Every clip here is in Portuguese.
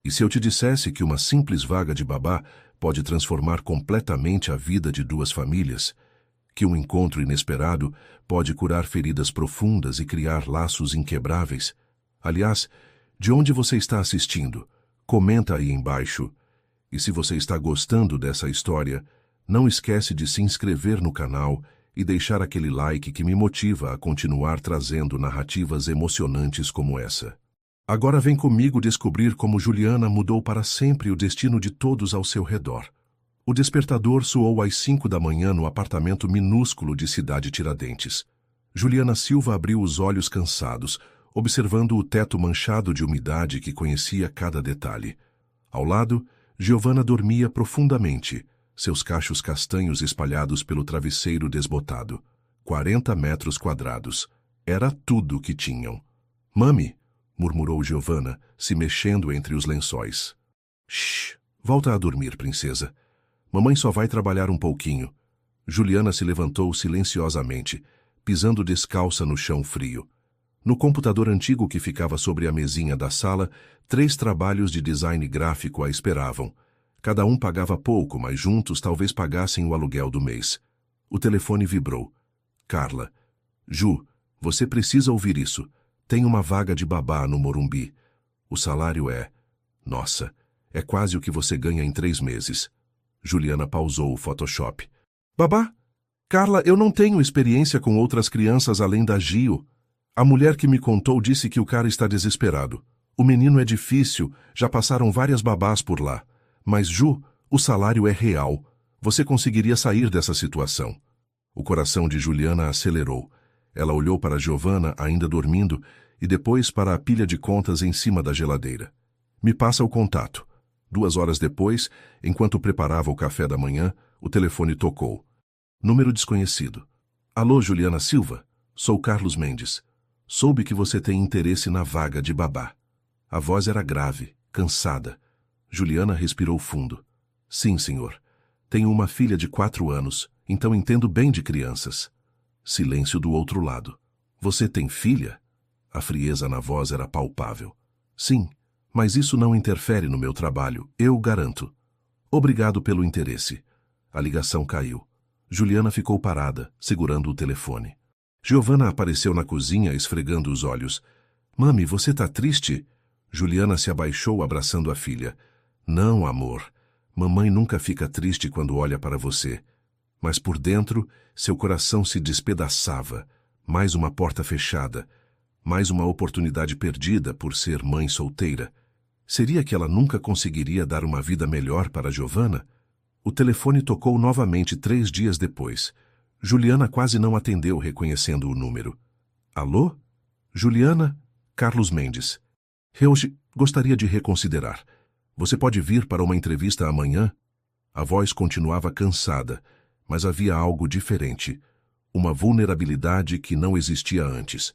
E se eu te dissesse que uma simples vaga de babá pode transformar completamente a vida de duas famílias? Que um encontro inesperado pode curar feridas profundas e criar laços inquebráveis? Aliás, de onde você está assistindo? Comenta aí embaixo. E se você está gostando dessa história, não esquece de se inscrever no canal e deixar aquele like que me motiva a continuar trazendo narrativas emocionantes como essa. Agora vem comigo descobrir como Juliana mudou para sempre o destino de todos ao seu redor. O despertador soou às 5 da manhã no apartamento minúsculo de Cidade Tiradentes. Juliana Silva abriu os olhos cansados, observando o teto manchado de umidade que conhecia cada detalhe. Ao lado, Giovanna dormia profundamente, seus cachos castanhos espalhados pelo travesseiro desbotado. 40 metros quadrados. Era tudo o que tinham. Mami, murmurou Giovanna, se mexendo entre os lençóis. Shh, volta a dormir, princesa. Mamãe só vai trabalhar um pouquinho. Juliana se levantou silenciosamente, pisando descalça no chão frio. No computador antigo que ficava sobre a mesinha da sala, 3 trabalhos de design gráfico a esperavam. Cada um pagava pouco, mas juntos talvez pagassem o aluguel do mês. O telefone vibrou. Carla. Ju, você precisa ouvir isso. Tem uma vaga de babá no Morumbi. O salário é... Nossa, é quase o que você ganha em 3 meses. Juliana pausou o Photoshop. Babá? Carla, eu não tenho experiência com outras crianças além da Gio. A mulher que me contou disse que o cara está desesperado. O menino é difícil, já passaram várias babás por lá. Mas, Ju, o salário é real. Você conseguiria sair dessa situação. O coração de Juliana acelerou. Ela olhou para Giovanna, ainda dormindo, e depois para a pilha de contas em cima da geladeira. Me passa o contato. 2 horas depois, enquanto preparava o café da manhã, o telefone tocou. Número desconhecido. Alô, Juliana Silva? Sou Carlos Mendes. Soube que você tem interesse na vaga de babá. A voz era grave, cansada. Juliana respirou fundo. Sim, senhor. Tenho uma filha de 4 anos, então entendo bem de crianças. Silêncio do outro lado. Você tem filha? A frieza na voz era palpável. Sim, mas isso não interfere no meu trabalho, eu garanto. Obrigado pelo interesse. A ligação caiu. Juliana ficou parada, segurando o telefone. Giovanna apareceu na cozinha, esfregando os olhos. Mami, você tá triste? Juliana se abaixou, abraçando a filha. Não, amor. Mamãe nunca fica triste quando olha para você. Mas por dentro, seu coração se despedaçava. Mais uma porta fechada. Mais uma oportunidade perdida por ser mãe solteira. Seria que ela nunca conseguiria dar uma vida melhor para Giovanna? O telefone tocou novamente 3 dias depois. Juliana quase não atendeu, reconhecendo o número. Alô? Juliana? Carlos Mendes. Hoje gostaria de reconsiderar. Você pode vir para uma entrevista amanhã? A voz continuava cansada, mas havia algo diferente. Uma vulnerabilidade que não existia antes.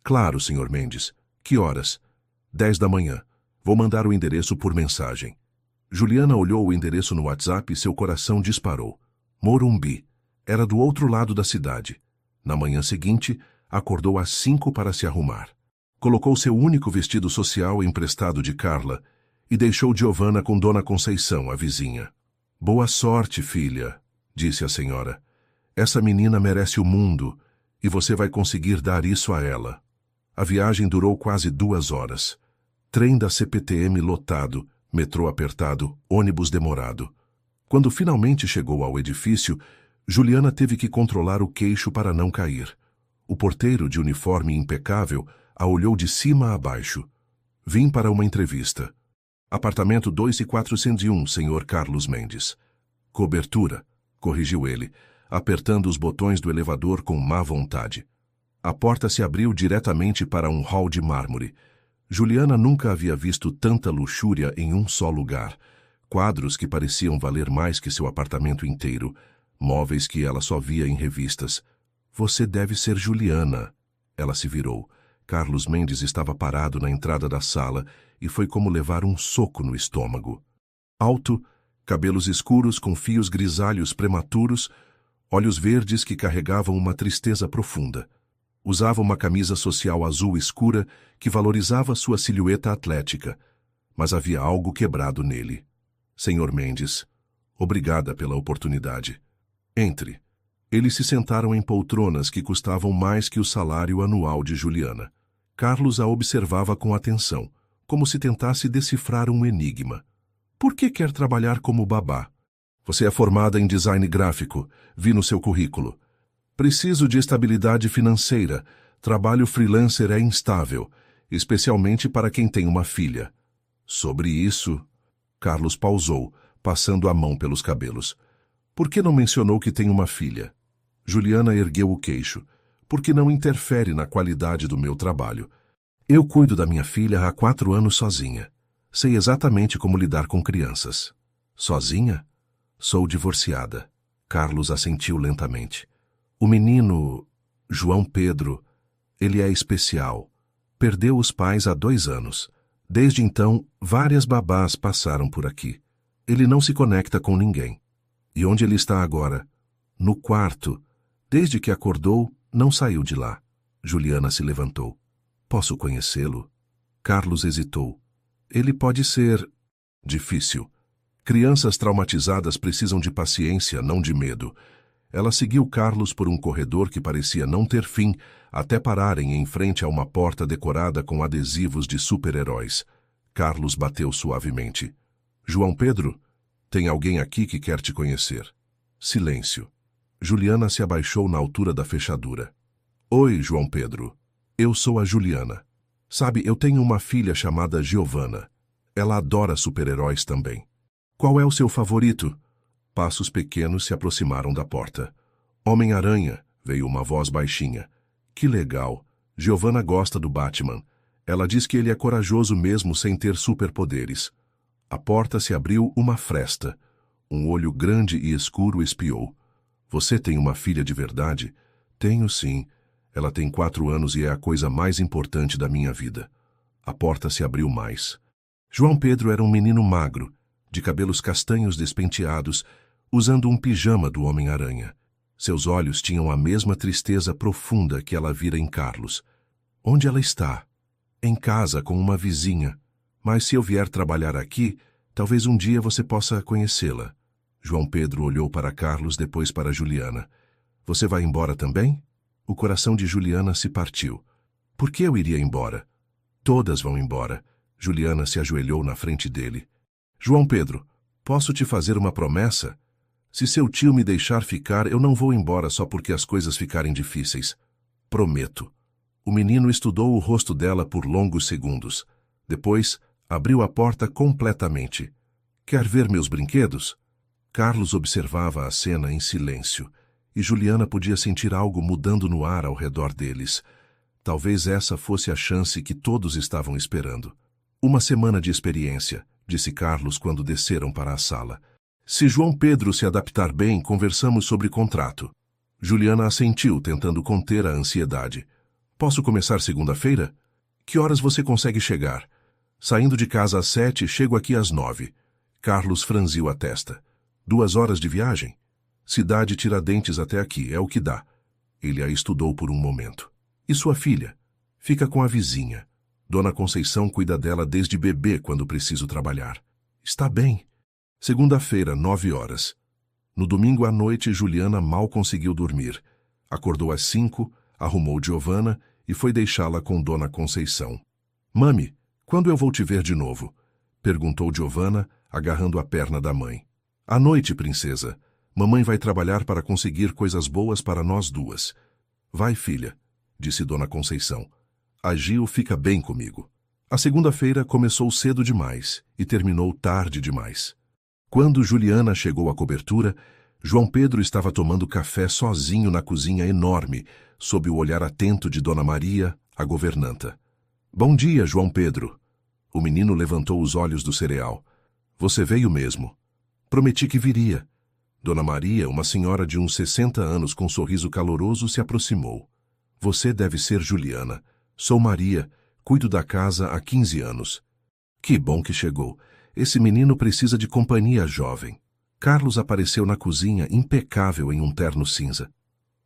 Claro, Sr. Mendes. Que horas? 10 da manhã. Vou mandar o endereço por mensagem. Juliana olhou o endereço no WhatsApp e seu coração disparou. Morumbi. Era do outro lado da cidade. Na manhã seguinte, acordou às 5 para se arrumar. Colocou seu único vestido social emprestado de Carla e deixou Giovanna com Dona Conceição, a vizinha. Boa sorte, filha, disse a senhora. Essa menina merece o mundo e você vai conseguir dar isso a ela. A viagem durou quase 2 horas. Trem da CPTM lotado, metrô apertado, ônibus demorado. Quando finalmente chegou ao edifício, Juliana teve que controlar o queixo para não cair. O porteiro, de uniforme impecável, a olhou de cima a baixo. Vim para uma entrevista. Apartamento 2401, Sr. Carlos Mendes. Cobertura, corrigiu ele, apertando os botões do elevador com má vontade. A porta se abriu diretamente para um hall de mármore. Juliana nunca havia visto tanta luxúria em um só lugar. Quadros que pareciam valer mais que seu apartamento inteiro. Móveis que ela só via em revistas. Você deve ser Juliana. Ela se virou. Carlos Mendes estava parado na entrada da sala e foi como levar um soco no estômago. Alto, cabelos escuros com fios grisalhos prematuros, olhos verdes que carregavam uma tristeza profunda. Usava uma camisa social azul escura que valorizava sua silhueta atlética. mas havia algo quebrado nele. Senhor Mendes, obrigada pela oportunidade. Entre. Eles se sentaram em poltronas que custavam mais que o salário anual de Juliana. Carlos a observava com atenção, como se tentasse decifrar um enigma. Por que quer trabalhar como babá? Você é formada em design gráfico, vi no seu currículo. Preciso de estabilidade financeira. Trabalho freelancer é instável, especialmente para quem tem uma filha. Sobre isso, Carlos pausou, passando a mão pelos cabelos. Por que não mencionou que tem uma filha? Juliana ergueu o queixo. Porque não interfere na qualidade do meu trabalho. Eu cuido da minha filha há 4 anos sozinha. Sei exatamente como lidar com crianças. Sozinha? Sou divorciada. Carlos assentiu lentamente. O menino, João Pedro, ele é especial. Perdeu os pais há 2 anos. Desde então, várias babás passaram por aqui. Ele não se conecta com ninguém. E onde ele está agora? No quarto. Desde que acordou, não saiu de lá. Juliana se levantou. Posso conhecê-lo? Carlos hesitou. Ele pode ser difícil. Crianças traumatizadas precisam de paciência, não de medo. Ela seguiu Carlos por um corredor que parecia não ter fim, até pararem em frente a uma porta decorada com adesivos de super-heróis. Carlos bateu suavemente. João Pedro, tem alguém aqui que quer te conhecer. Silêncio. Juliana se abaixou na altura da fechadura. Oi, João Pedro. Eu sou a Juliana. Sabe, eu tenho uma filha chamada Giovana. Ela adora super-heróis também. Qual é o seu favorito? Passos pequenos se aproximaram da porta. Homem-Aranha, veio uma voz baixinha. Que legal. Giovana gosta do Batman. Ela diz que ele é corajoso mesmo sem ter superpoderes. A porta se abriu uma fresta. Um olho grande e escuro espiou. Você tem uma filha de verdade? Tenho sim. Ela tem 4 anos e é a coisa mais importante da minha vida. A porta se abriu mais. João Pedro era um menino magro, de cabelos castanhos despenteados, usando um pijama do Homem-Aranha. Seus olhos tinham a mesma tristeza profunda que ela vira em Carlos. Onde ela está? Em casa, com uma vizinha. Mas se eu vier trabalhar aqui, talvez um dia você possa conhecê-la. João Pedro olhou para Carlos, depois para Juliana. Você vai embora também? O coração de Juliana se partiu. Por que eu iria embora? Todas vão embora. Juliana se ajoelhou na frente dele. João Pedro, posso te fazer uma promessa? Se seu tio me deixar ficar, eu não vou embora só porque as coisas ficarem difíceis. Prometo. O menino estudou o rosto dela por longos segundos. Depois, abriu a porta completamente. Quer ver meus brinquedos? Carlos observava a cena em silêncio, e Juliana podia sentir algo mudando no ar ao redor deles. Talvez essa fosse a chance que todos estavam esperando. Uma semana de experiência, disse Carlos quando desceram para a sala. Se João Pedro se adaptar bem, conversamos sobre contrato. Juliana assentiu, tentando conter a ansiedade. Posso começar segunda-feira? Que horas você consegue chegar? Saindo de casa às 7, chego aqui às 9. Carlos franziu a testa. 2 horas de viagem? Cidade Tiradentes até aqui, é o que dá. Ele a estudou por um momento. E sua filha? Fica com a vizinha. Dona Conceição cuida dela desde bebê quando preciso trabalhar. Está bem. Segunda-feira, 9 horas. No domingo à noite, Juliana mal conseguiu dormir. Acordou às 5, arrumou Giovana e foi deixá-la com Dona Conceição. Mami, quando eu vou te ver de novo? Perguntou Giovana, agarrando a perna da mãe. À noite, princesa. Mamãe vai trabalhar para conseguir coisas boas para nós duas. Vai, filha, disse Dona Conceição. A Gil fica bem comigo. A segunda-feira começou cedo demais e terminou tarde demais. Quando Juliana chegou à cobertura, João Pedro estava tomando café sozinho na cozinha enorme, sob o olhar atento de Dona Maria, a governanta. Bom dia, João Pedro. O menino levantou os olhos do cereal. Você veio mesmo. Prometi que viria. Dona Maria, uma senhora de uns 60 anos com um sorriso caloroso, se aproximou. Você deve ser Juliana. Sou Maria, cuido da casa há 15 anos. Que bom que chegou. Esse menino precisa de companhia jovem. Carlos apareceu na cozinha, impecável em um terno cinza.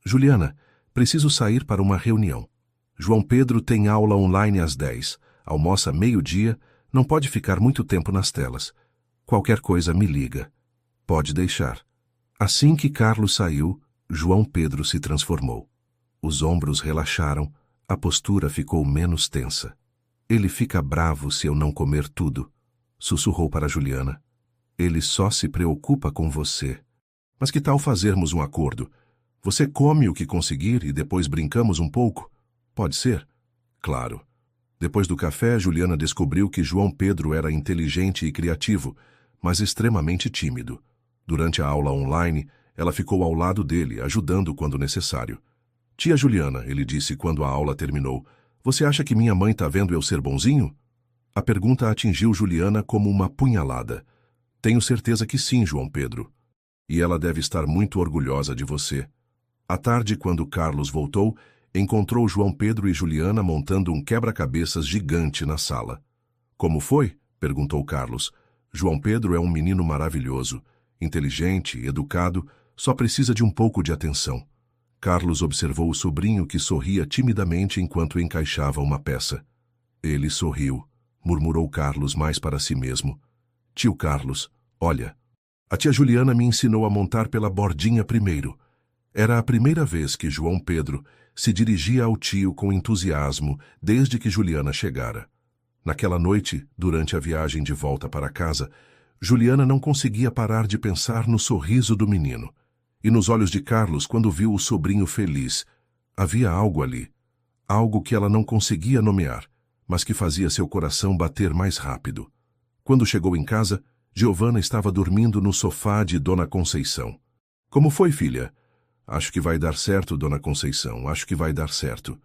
Juliana, preciso sair para uma reunião. João Pedro tem aula online às 10. Almoça meio-dia. Não pode ficar muito tempo nas telas. Qualquer coisa me liga. Pode deixar. Assim que Carlos saiu, João Pedro se transformou. Os ombros relaxaram, a postura ficou menos tensa. Ele fica bravo se eu não comer tudo, sussurrou para Juliana. Ele só se preocupa com você. Mas que tal fazermos um acordo? Você come o que conseguir e depois brincamos um pouco? Pode ser? Claro. Depois do café, Juliana descobriu que João Pedro era inteligente e criativo, mas extremamente tímido. Durante a aula online, ela ficou ao lado dele, ajudando quando necessário. Tia Juliana, ele disse quando a aula terminou, você acha que minha mãe tá vendo eu ser bonzinho? A pergunta atingiu Juliana como uma punhalada. Tenho certeza que sim, João Pedro. E ela deve estar muito orgulhosa de você. À tarde, quando Carlos voltou, encontrou João Pedro e Juliana montando um quebra-cabeças gigante na sala. Como foi? Perguntou Carlos. João Pedro é um menino maravilhoso, inteligente, educado, só precisa de um pouco de atenção. Carlos observou o sobrinho que sorria timidamente enquanto encaixava uma peça. Ele sorriu, murmurou Carlos mais para si mesmo. Tio Carlos, olha, a tia Juliana me ensinou a montar pela bordinha primeiro. Era a primeira vez que João Pedro se dirigia ao tio com entusiasmo desde que Juliana chegara. Naquela noite, durante a viagem de volta para casa, Juliana não conseguia parar de pensar no sorriso do menino. E nos olhos de Carlos quando viu o sobrinho feliz. Havia algo ali. Algo que ela não conseguia nomear, mas que fazia seu coração bater mais rápido. Quando chegou em casa, Giovana estava dormindo no sofá de Dona Conceição. Como foi, filha? Acho que vai dar certo, Dona Conceição, acho que vai dar certo.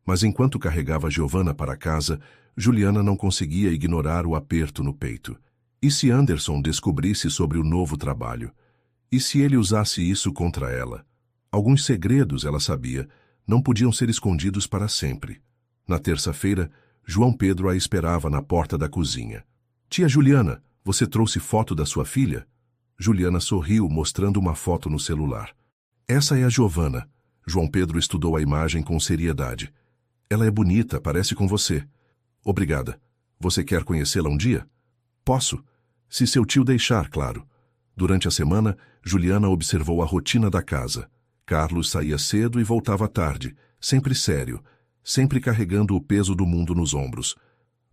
Mas enquanto carregava Giovana para casa, Juliana não conseguia ignorar o aperto no peito. E se Anderson descobrisse sobre o novo trabalho? E se ele usasse isso contra ela? Alguns segredos, ela sabia, não podiam ser escondidos para sempre. Na terça-feira, João Pedro a esperava na porta da cozinha. Tia Juliana, você trouxe foto da sua filha? Juliana sorriu, mostrando uma foto no celular. Essa é a Giovana. João Pedro estudou a imagem com seriedade. Ela é bonita, parece com você. Obrigada. Você quer conhecê-la um dia? Posso, se seu tio deixar, claro. Durante a semana, Juliana observou a rotina da casa. Carlos saía cedo e voltava tarde, sempre sério, sempre carregando o peso do mundo nos ombros.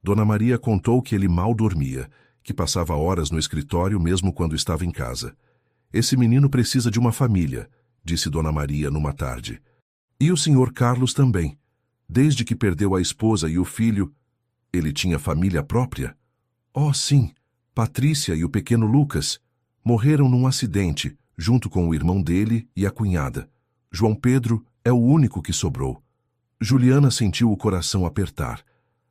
Dona Maria contou que ele mal dormia, que passava horas no escritório mesmo quando estava em casa. Esse menino precisa de uma família, disse Dona Maria numa tarde. E o senhor Carlos também. Desde que perdeu a esposa e o filho, ele tinha família própria? Oh, sim. Patrícia e o pequeno Lucas morreram num acidente, junto com o irmão dele e a cunhada. João Pedro é o único que sobrou. Juliana sentiu o coração apertar.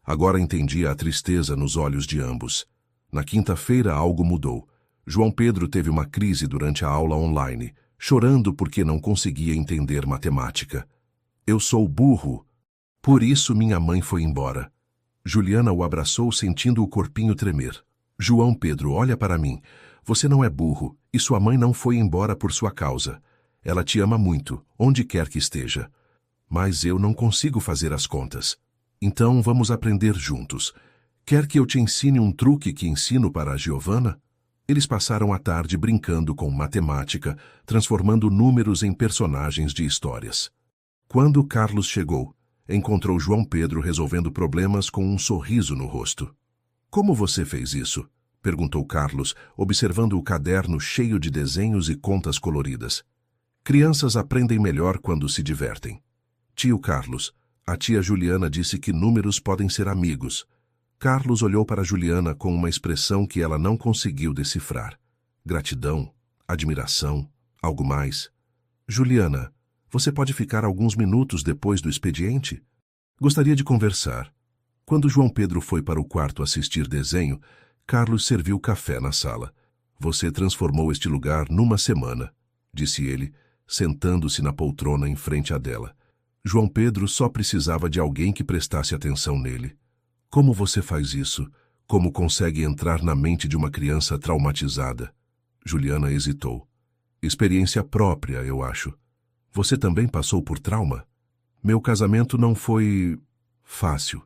Agora entendia a tristeza nos olhos de ambos. Na quinta-feira algo mudou. João Pedro teve uma crise durante a aula online, chorando porque não conseguia entender matemática. Eu sou burro. Por isso minha mãe foi embora. Juliana o abraçou sentindo o corpinho tremer. João Pedro, olha para mim. Você não é burro e sua mãe não foi embora por sua causa. Ela te ama muito, onde quer que esteja. Mas eu não consigo fazer as contas. Então vamos aprender juntos. Quer que eu te ensine um truque que ensino para a Giovana? Eles passaram a tarde brincando com matemática, transformando números em personagens de histórias. Quando Carlos chegou, encontrou João Pedro resolvendo problemas com um sorriso no rosto. Como você fez isso? Perguntou Carlos, observando o caderno cheio de desenhos e contas coloridas. Crianças aprendem melhor quando se divertem. Tio Carlos, a tia Juliana disse que números podem ser amigos. Carlos olhou para Juliana com uma expressão que ela não conseguiu decifrar. Gratidão, admiração, algo mais. Juliana, você pode ficar alguns minutos depois do expediente? Gostaria de conversar. Quando João Pedro foi para o quarto assistir desenho, Carlos serviu café na sala. Você transformou este lugar numa semana, disse ele, sentando-se na poltrona em frente à dela. João Pedro só precisava de alguém que prestasse atenção nele. Como você faz isso? Como consegue entrar na mente de uma criança traumatizada? Juliana hesitou. Experiência própria, eu acho. Você também passou por trauma? Meu casamento não foi fácil.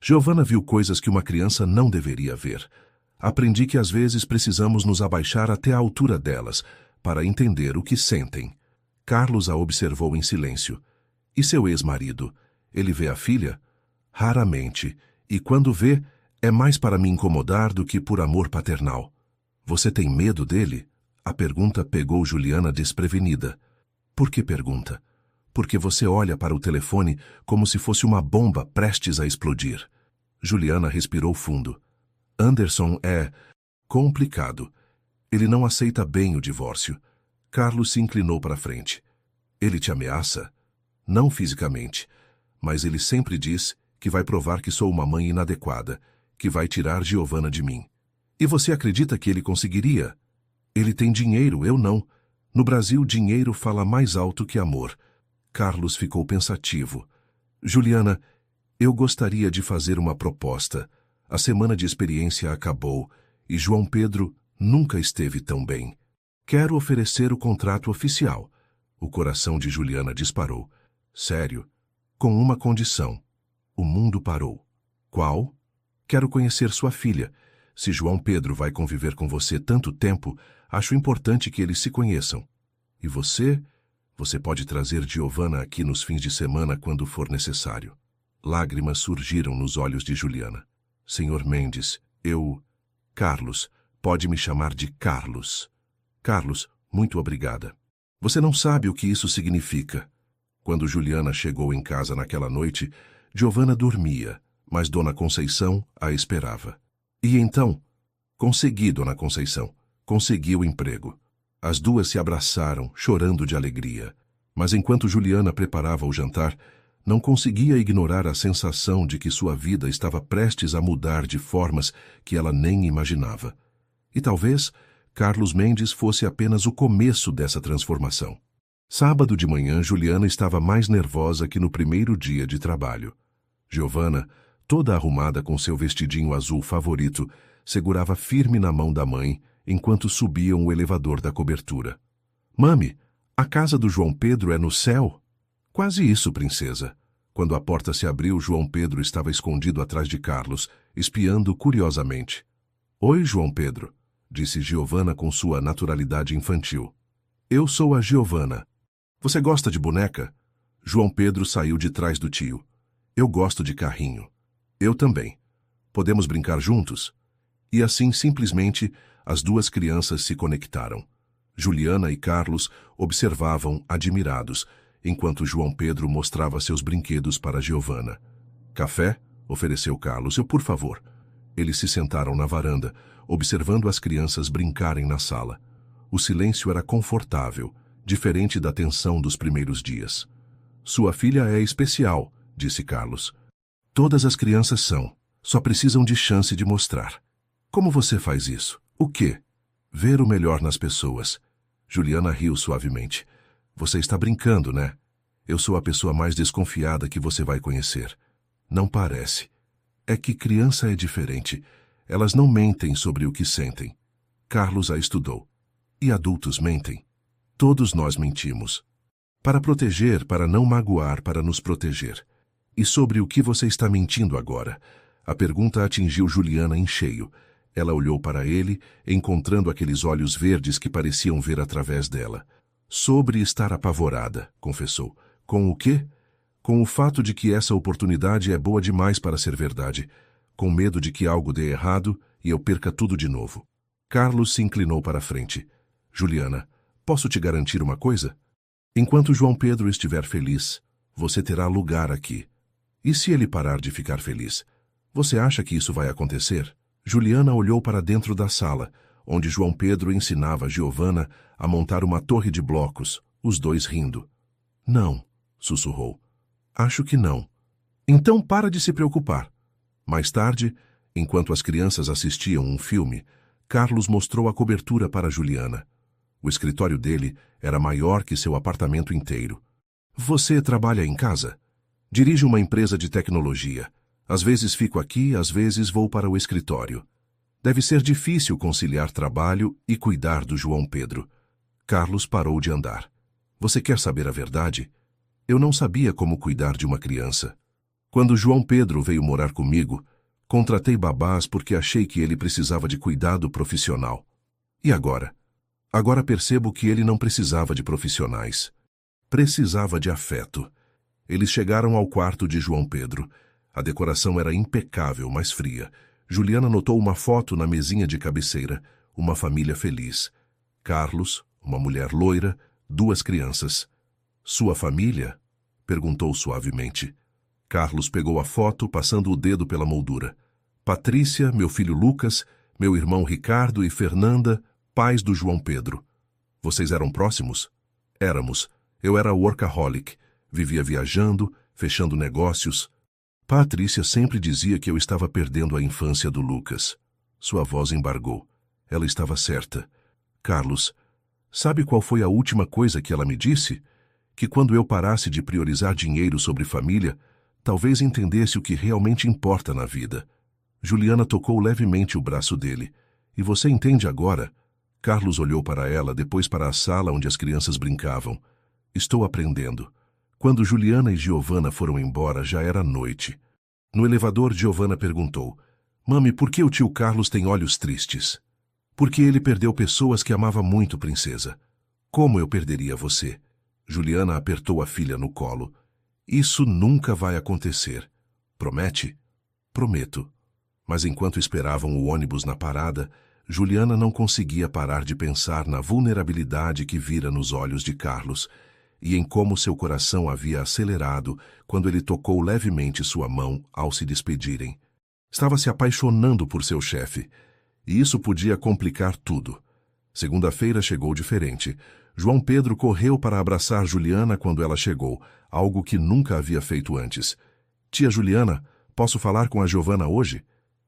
Giovanna viu coisas que uma criança não deveria ver. Aprendi que às vezes precisamos nos abaixar até a altura delas, para entender o que sentem. Carlos a observou em silêncio. E seu ex-marido? Ele vê a filha? Raramente. E quando vê, é mais para me incomodar do que por amor paternal. Você tem medo dele? A pergunta pegou Juliana desprevenida. Por que pergunta? Porque você olha para o telefone como se fosse uma bomba prestes a explodir. Juliana respirou fundo. Anderson é complicado. Ele não aceita bem o divórcio. Carlos se inclinou para a frente. Ele te ameaça? Não fisicamente, mas ele sempre diz que vai provar que sou uma mãe inadequada, que vai tirar Giovanna de mim. E você acredita que ele conseguiria? Ele tem dinheiro, eu não. No Brasil, dinheiro fala mais alto que amor. Carlos ficou pensativo. Juliana, eu gostaria de fazer uma proposta. A semana de experiência acabou e João Pedro nunca esteve tão bem. Quero oferecer o contrato oficial. O coração de Juliana disparou. Sério? Com uma condição. O mundo parou. Qual? Quero conhecer sua filha. Se João Pedro vai conviver com você tanto tempo, acho importante que eles se conheçam. E você? Você pode trazer Giovanna aqui nos fins de semana quando for necessário. Lágrimas surgiram nos olhos de Juliana. Senhor Mendes, Carlos, pode me chamar de Carlos. Carlos, muito obrigada. Você não sabe o que isso significa. Quando Juliana chegou em casa naquela noite, Giovanna dormia, mas Dona Conceição a esperava. E então? Consegui, Dona Conceição. Consegui o emprego. As duas se abraçaram, chorando de alegria. Mas enquanto Juliana preparava o jantar, não conseguia ignorar a sensação de que sua vida estava prestes a mudar de formas que ela nem imaginava. E talvez Carlos Mendes fosse apenas o começo dessa transformação. Sábado de manhã, Juliana estava mais nervosa que no primeiro dia de trabalho. Giovanna, toda arrumada com seu vestidinho azul favorito, segurava firme na mão da mãe enquanto subiam o elevador da cobertura. Mami, a casa do João Pedro é no céu? Quase isso, princesa. Quando a porta se abriu, João Pedro estava escondido atrás de Carlos, espiando curiosamente. Oi, João Pedro, disse Giovanna com sua naturalidade infantil. Eu sou a Giovanna. Você gosta de boneca? João Pedro saiu de trás do tio. Eu gosto de carrinho. Eu também. Podemos brincar juntos? E assim, simplesmente, as duas crianças se conectaram. Juliana e Carlos observavam admirados, enquanto João Pedro mostrava seus brinquedos para Giovanna. Café? Ofereceu Carlos. Eu, por favor. Eles se sentaram na varanda, observando as crianças brincarem na sala. O silêncio era confortável, diferente da tensão dos primeiros dias. Sua filha é especial, disse Carlos. Todas as crianças são. Só precisam de chance de mostrar. Como você faz isso? O quê? Ver o melhor nas pessoas. Juliana riu suavemente. Você está brincando, né? Eu sou a pessoa mais desconfiada que você vai conhecer. Não parece. É que criança é diferente. Elas não mentem sobre o que sentem. Carlos a estudou. E adultos mentem. Todos nós mentimos. Para proteger, para não magoar, para nos proteger. E sobre o que você está mentindo agora? A pergunta atingiu Juliana em cheio. Ela olhou para ele, encontrando aqueles olhos verdes que pareciam ver através dela. Sobre estar apavorada, confessou. Com o quê? Com o fato de que essa oportunidade é boa demais para ser verdade. Com medo de que algo dê errado e eu perca tudo de novo. Carlos se inclinou para a frente. Juliana, posso te garantir uma coisa? Enquanto João Pedro estiver feliz, você terá lugar aqui. E se ele parar de ficar feliz? Você acha que isso vai acontecer? Juliana olhou para dentro da sala, onde João Pedro ensinava Giovanna a montar uma torre de blocos, os dois rindo. Não, sussurrou. Acho que não. Então para de se preocupar. Mais tarde, enquanto as crianças assistiam um filme, Carlos mostrou a cobertura para Juliana. O escritório dele era maior que seu apartamento inteiro. Você trabalha em casa? Dirige uma empresa de tecnologia. Às vezes fico aqui, às vezes vou para o escritório. Deve ser difícil conciliar trabalho e cuidar do João Pedro. Carlos parou de andar. Você quer saber a verdade? Eu não sabia como cuidar de uma criança. Quando João Pedro veio morar comigo, contratei babás porque achei que ele precisava de cuidado profissional. E agora? Agora percebo que ele não precisava de profissionais. Precisava de afeto. Eles chegaram ao quarto de João Pedro. A decoração era impecável, mas fria. Juliana notou uma foto na mesinha de cabeceira. Uma família feliz. Carlos, uma mulher loira, 2 crianças. Sua família? Perguntou suavemente. Carlos pegou a foto, passando o dedo pela moldura. Patrícia, meu filho Lucas, meu irmão Ricardo e Fernanda, pais do João Pedro. Vocês eram próximos? Éramos. Eu era workaholic. Vivia viajando, fechando negócios. Patrícia sempre dizia que eu estava perdendo a infância do Lucas. Sua voz embargou. Ela estava certa. Carlos, sabe qual foi a última coisa que ela me disse? Que quando eu parasse de priorizar dinheiro sobre família, talvez entendesse o que realmente importa na vida. Juliana tocou levemente o braço dele. E você entende agora? Carlos olhou para ela, depois para a sala onde as crianças brincavam. Estou aprendendo. Quando Juliana e Giovana foram embora, já era noite. No elevador, Giovana perguntou: Mami, por que o tio Carlos tem olhos tristes? Porque ele perdeu pessoas que amava muito, princesa. Como eu perderia você? Juliana apertou a filha no colo. Isso nunca vai acontecer. Promete? Prometo. Mas enquanto esperavam o ônibus na parada, Juliana não conseguia parar de pensar na vulnerabilidade que vira nos olhos de Carlos e em como seu coração havia acelerado quando ele tocou levemente sua mão ao se despedirem. Estava se apaixonando por seu chefe, e isso podia complicar tudo. Segunda-feira chegou diferente. João Pedro correu para abraçar Juliana quando ela chegou, algo que nunca havia feito antes. Tia Juliana, posso falar com a Giovana hoje?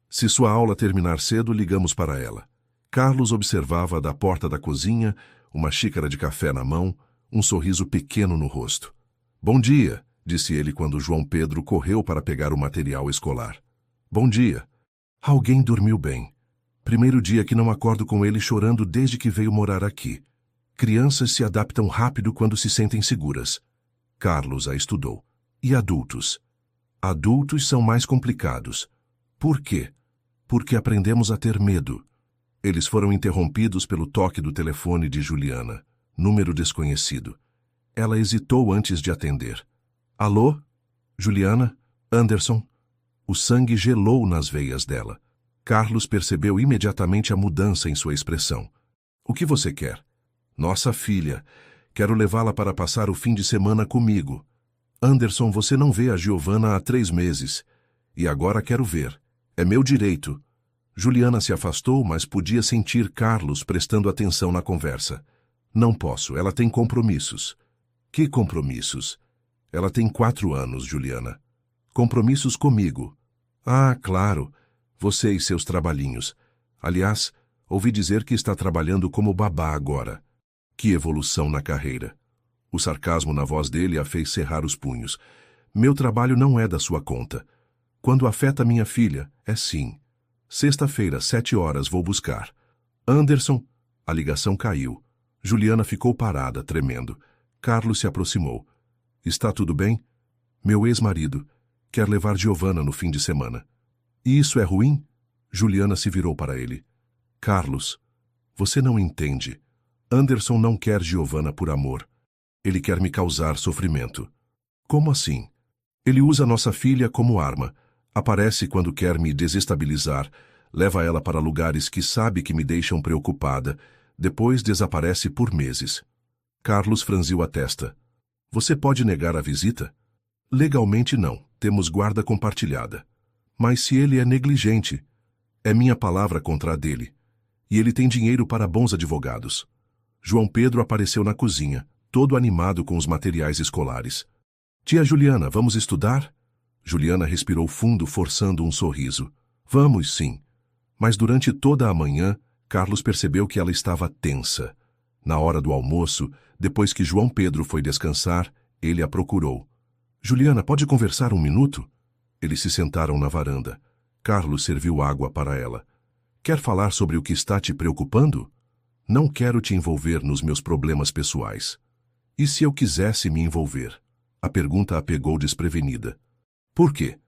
Se sua aula terminar cedo, ligamos para ela. Carlos observava da porta da cozinha, uma xícara de café na mão, um sorriso pequeno no rosto. Bom dia, disse ele quando João Pedro correu para pegar o material escolar. Bom dia. Alguém dormiu bem. Primeiro dia que não acordo com ele chorando desde que veio morar aqui. Crianças se adaptam rápido quando se sentem seguras. Carlos a estudou. E adultos? Adultos são mais complicados. Por quê? Porque aprendemos a ter medo. Eles foram interrompidos pelo toque do telefone de Juliana. Número desconhecido. Ela hesitou antes de atender. Alô? Juliana? Anderson? O sangue gelou nas veias dela. Carlos percebeu imediatamente a mudança em sua expressão. O que você quer? Nossa filha. Quero levá-la para passar o fim de semana comigo. Anderson, você não vê a Giovana há 3 meses. E agora quero ver. É meu direito. Juliana se afastou, mas podia sentir Carlos prestando atenção na conversa. Não posso, ela tem compromissos. Que compromissos? Ela tem 4 anos, Juliana. Compromissos comigo. Ah, claro. Você e seus trabalhinhos. Aliás, ouvi dizer que está trabalhando como babá agora. Que evolução na carreira. O sarcasmo na voz dele a fez cerrar os punhos. Meu trabalho não é da sua conta. Quando afeta minha filha, é sim. Sexta-feira, 7 horas, vou buscar. Anderson. A ligação caiu. Juliana ficou parada, tremendo. Carlos se aproximou. Está tudo bem? Meu ex-marido quer levar Giovana no fim de semana. E isso é ruim? Juliana se virou para ele. Carlos, você não entende. Anderson não quer Giovana por amor. Ele quer me causar sofrimento. Como assim? Ele usa nossa filha como arma. Aparece quando quer me desestabilizar. Leva ela para lugares que sabe que me deixam preocupada. Depois desaparece por meses. Carlos franziu a testa. Você pode negar a visita? Legalmente não. Temos guarda compartilhada. Mas se ele é negligente, é minha palavra contra a dele. E ele tem dinheiro para bons advogados. João Pedro apareceu na cozinha, todo animado com os materiais escolares. Tia Juliana, vamos estudar? Juliana respirou fundo, forçando um sorriso. Vamos, sim. Mas durante toda a manhã, Carlos percebeu que ela estava tensa. Na hora do almoço, depois que João Pedro foi descansar, ele a procurou. Juliana, pode conversar um minuto? Eles se sentaram na varanda. Carlos serviu água para ela. Quer falar sobre o que está te preocupando? Não quero te envolver nos meus problemas pessoais. E se eu quisesse me envolver? A pergunta a pegou desprevenida. Por quê?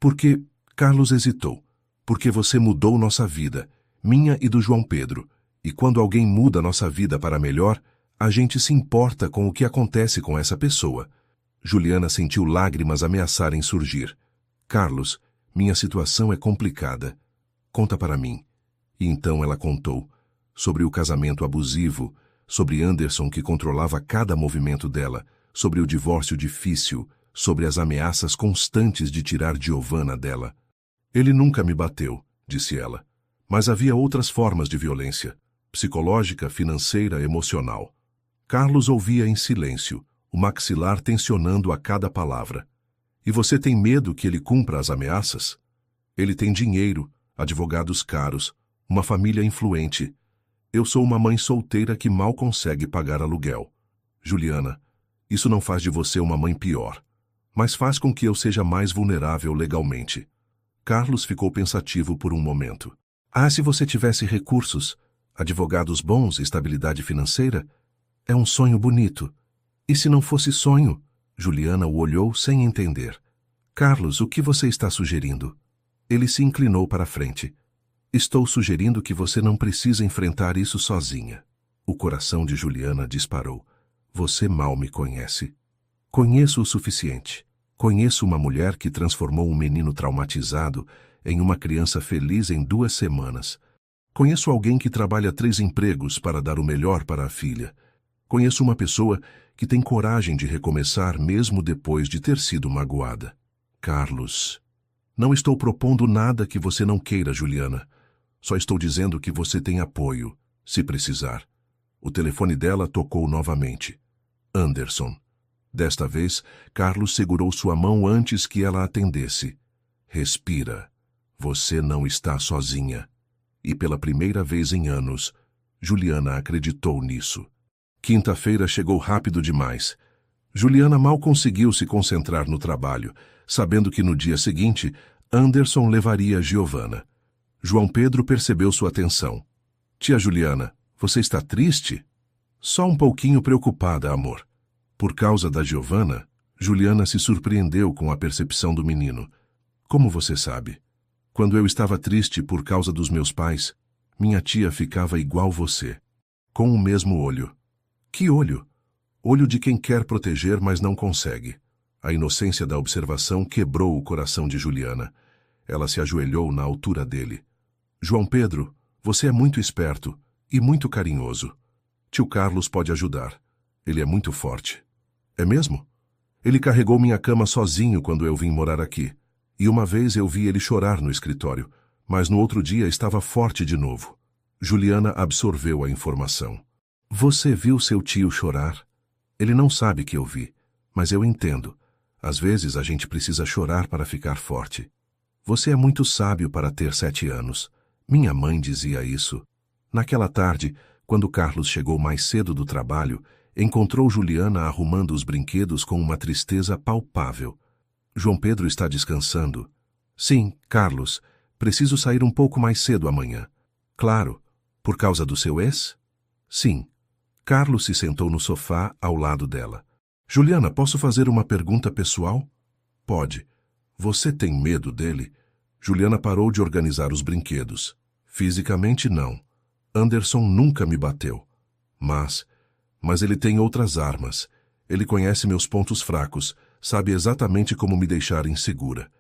Porque, Carlos hesitou. Porque você mudou nossa vida, minha e do João Pedro. E quando alguém muda nossa vida para melhor, a gente se importa com o que acontece com essa pessoa. Juliana sentiu lágrimas ameaçarem surgir. Carlos, minha situação é complicada. Conta para mim. E então ela contou. Sobre o casamento abusivo, sobre Anderson que controlava cada movimento dela, sobre o divórcio difícil, sobre as ameaças constantes de tirar Giovanna dela. Ele nunca me bateu, disse ela. Mas havia outras formas de violência. Psicológica, financeira, emocional. Carlos ouvia em silêncio, o maxilar tensionando a cada palavra. E você tem medo que ele cumpra as ameaças? Ele tem dinheiro, advogados caros, uma família influente. Eu sou uma mãe solteira que mal consegue pagar aluguel. Juliana, isso não faz de você uma mãe pior, mas faz com que eu seja mais vulnerável legalmente. Carlos ficou pensativo por um momento. Ah, se você tivesse recursos, advogados bons, estabilidade financeira, é um sonho bonito. E se não fosse sonho? Juliana o olhou sem entender. Carlos, o que você está sugerindo? Ele se inclinou para a frente. Estou sugerindo que você não precisa enfrentar isso sozinha. O coração de Juliana disparou. Você mal me conhece. Conheço o suficiente. Conheço uma mulher que transformou um menino traumatizado em uma criança feliz em 2 semanas. Conheço alguém que trabalha 3 empregos para dar o melhor para a filha. Conheço uma pessoa que tem coragem de recomeçar mesmo depois de ter sido magoada. Carlos, não estou propondo nada que você não queira, Juliana. Só estou dizendo que você tem apoio, se precisar. O telefone dela tocou novamente. Anderson. Desta vez, Carlos segurou sua mão antes que ela atendesse. Respira. Você não está sozinha. E pela primeira vez em anos, Juliana acreditou nisso. Quinta-feira chegou rápido demais. Juliana mal conseguiu se concentrar no trabalho, sabendo que no dia seguinte, Anderson levaria Giovanna. João Pedro percebeu sua tensão. Tia Juliana, você está triste? Só um pouquinho preocupada, amor. Por causa da Giovanna, Juliana se surpreendeu com a percepção do menino. Como você sabe? Quando eu estava triste por causa dos meus pais, minha tia ficava igual você, com o mesmo olho. Que olho? Olho de quem quer proteger, mas não consegue. A inocência da observação quebrou o coração de Juliana. Ela se ajoelhou na altura dele. João Pedro, você é muito esperto e muito carinhoso. Tio Carlos pode ajudar. Ele é muito forte. É mesmo? Ele carregou minha cama sozinho quando eu vim morar aqui. E uma vez eu vi ele chorar no escritório, mas no outro dia estava forte de novo. Juliana absorveu a informação. Você viu seu tio chorar? Ele não sabe que eu vi, mas eu entendo. Às vezes a gente precisa chorar para ficar forte. Você é muito sábio para ter 7 anos. Minha mãe dizia isso. Naquela tarde, quando Carlos chegou mais cedo do trabalho, encontrou Juliana arrumando os brinquedos com uma tristeza palpável. João Pedro está descansando. Sim, Carlos, preciso sair um pouco mais cedo amanhã. Claro, por causa do seu ex? Sim. Carlos se sentou no sofá ao lado dela. Juliana, posso fazer uma pergunta pessoal? Pode. Você tem medo dele? Juliana parou de organizar os brinquedos. Fisicamente, não. Anderson nunca me bateu. Mas ele tem outras armas. Ele conhece meus pontos fracos, sabe exatamente como me deixar insegura.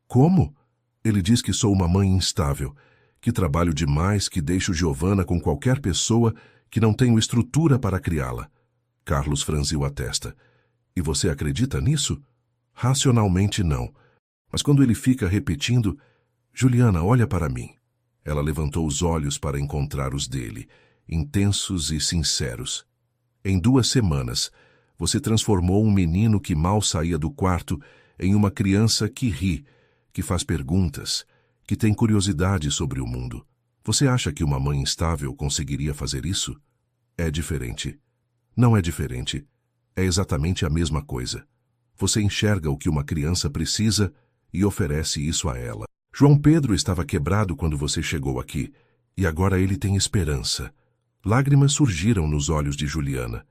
Como? Ele diz que sou uma mãe instável, que trabalho demais, que deixo Giovanna com qualquer pessoa, que não tenho estrutura para criá-la. Carlos franziu a testa. E você acredita nisso? Racionalmente, não. Mas quando ele fica repetindo, Juliana, olha para mim. Ela levantou os olhos para encontrar os dele, intensos e sinceros. Em 2 semanas, você transformou um menino que mal saía do quarto em uma criança que ri, que faz perguntas, que tem curiosidade sobre o mundo. Você acha que uma mãe instável conseguiria fazer isso? É diferente. Não é diferente. É exatamente a mesma coisa. Você enxerga o que uma criança precisa e oferece isso a ela. João Pedro estava quebrado quando você chegou aqui, e agora ele tem esperança. Lágrimas surgiram nos olhos de Juliana.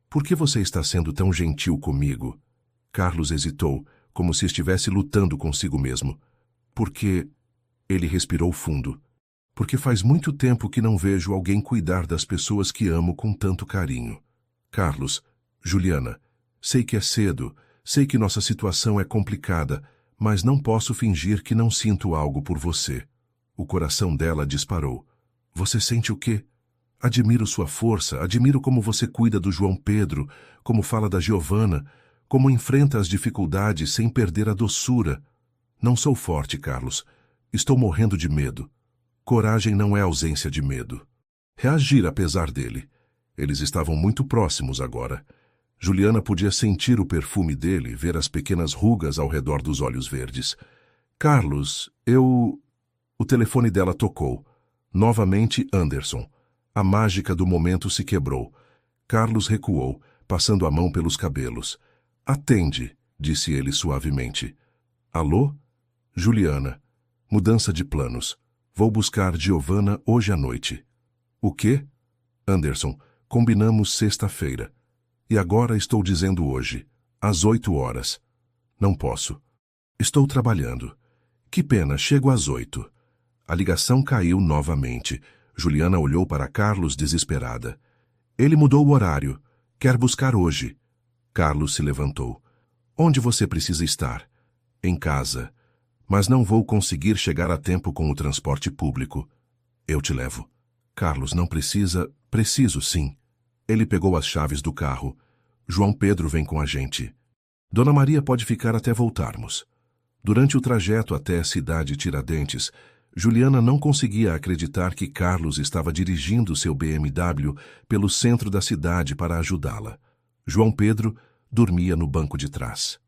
Por que você está sendo tão gentil comigo? Carlos hesitou, como se estivesse lutando consigo mesmo. Porque... Ele respirou fundo. Porque faz muito tempo que não vejo alguém cuidar das pessoas que amo com tanto carinho. Carlos, Juliana, sei que é cedo, sei que nossa situação é complicada, mas não posso fingir que não sinto algo por você. O coração dela disparou. Você sente o quê? Admiro sua força, admiro como você cuida do João Pedro, como fala da Giovana, como enfrenta as dificuldades sem perder a doçura. Não sou forte, Carlos. Estou morrendo de medo. Coragem não é ausência de medo. Reagir apesar dele. Eles estavam muito próximos agora. Juliana podia sentir o perfume dele, ver as pequenas rugas ao redor dos olhos verdes. Carlos, O telefone dela tocou. Novamente Anderson. A mágica do momento se quebrou. Carlos recuou, passando a mão pelos cabelos. Atende, disse ele suavemente. Alô? Juliana. Mudança de planos. Vou buscar Giovana hoje à noite. O quê? Anderson, combinamos sexta-feira. E agora estou dizendo hoje, às 8 horas. Não posso. Estou trabalhando. Que pena, chego às 8. A ligação caiu novamente. Juliana olhou para Carlos desesperada. Ele mudou o horário. Quer buscar hoje. Carlos se levantou. Onde você precisa estar? Em casa. Mas não vou conseguir chegar a tempo com o transporte público. Eu te levo. Carlos, não precisa... Preciso, sim. Ele pegou as chaves do carro. João Pedro vem com a gente. Dona Maria pode ficar até voltarmos. Durante o trajeto até a cidade Tiradentes, Juliana não conseguia acreditar que Carlos estava dirigindo seu BMW pelo centro da cidade para ajudá-la. João Pedro dormia no banco de trás.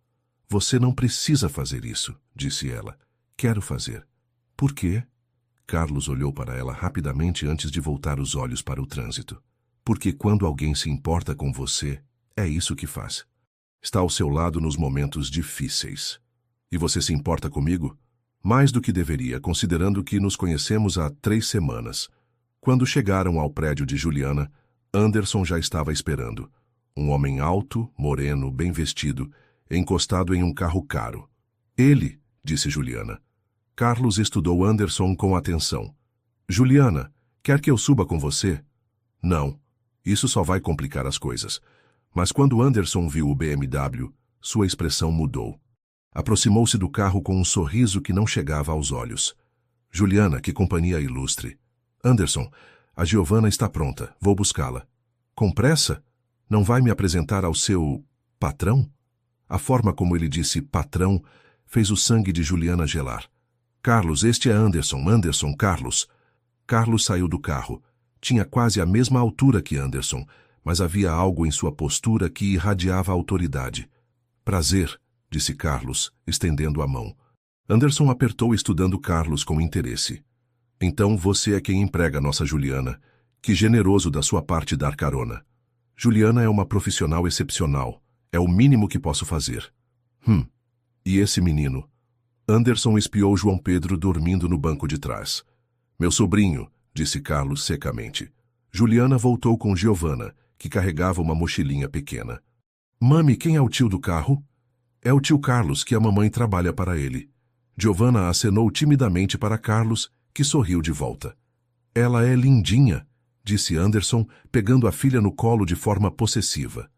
Você não precisa fazer isso, disse ela. Quero fazer. Por quê? Carlos olhou para ela rapidamente antes de voltar os olhos para o trânsito. Porque quando alguém se importa com você, é isso que faz. Está ao seu lado nos momentos difíceis. E você se importa comigo? Mais do que deveria, considerando que nos conhecemos há 3 semanas. Quando chegaram ao prédio de Juliana, Anderson já estava esperando. Um homem alto, moreno, bem vestido, encostado em um carro caro. Ele, disse Juliana. Carlos estudou Anderson com atenção. Juliana, quer que eu suba com você? Não. Isso só vai complicar as coisas. Mas quando Anderson viu o BMW, sua expressão mudou. Aproximou-se do carro com um sorriso que não chegava aos olhos. Juliana, que companhia ilustre. Anderson, a Giovana está pronta. Vou buscá-la. Com pressa? Não vai me apresentar ao seu... patrão? A forma como ele disse patrão fez o sangue de Juliana gelar. Carlos, este é Anderson. Anderson, Carlos. Carlos saiu do carro. Tinha quase a mesma altura que Anderson, mas havia algo em sua postura que irradiava autoridade. Prazer, disse Carlos, estendendo a mão. Anderson apertou estudando Carlos com interesse. Então você é quem emprega nossa Juliana. Que generoso da sua parte dar carona. Juliana é uma profissional excepcional. É o mínimo que posso fazer. E esse menino? Anderson espiou João Pedro dormindo no banco de trás. Meu sobrinho, disse Carlos secamente. Juliana voltou com Giovana, que carregava uma mochilinha pequena. Mami, quem é o tio do carro? É o tio Carlos, que a mamãe trabalha para ele. Giovana acenou timidamente para Carlos, que sorriu de volta. Ela é lindinha, disse Anderson, pegando a filha no colo de forma possessiva.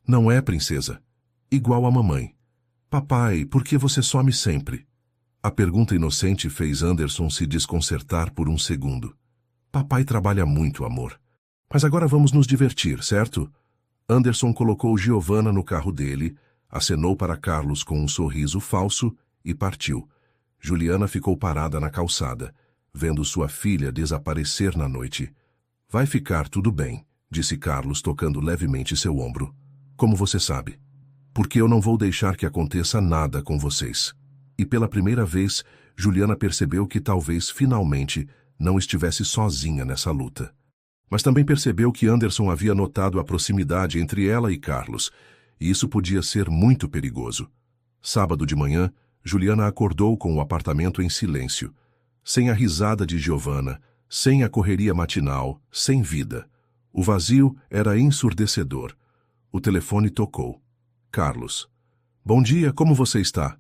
Não é, princesa? Igual a mamãe. Papai, por que você some sempre? A pergunta inocente fez Anderson se desconcertar por um segundo. Papai trabalha muito, amor. Mas agora vamos nos divertir, certo? Anderson colocou Giovana no carro dele, acenou para Carlos com um sorriso falso e partiu. Juliana ficou parada na calçada, vendo sua filha desaparecer na noite. Vai ficar tudo bem, disse Carlos, tocando levemente seu ombro. Como você sabe? Porque eu não vou deixar que aconteça nada com vocês. E pela primeira vez, Juliana percebeu que talvez, finalmente, não estivesse sozinha nessa luta. Mas também percebeu que Anderson havia notado a proximidade entre ela e Carlos, e isso podia ser muito perigoso. Sábado de manhã, Juliana acordou com o apartamento em silêncio, sem a risada de Giovana, sem a correria matinal, sem vida. O vazio era ensurdecedor. O telefone tocou. Carlos. Bom dia, como você está?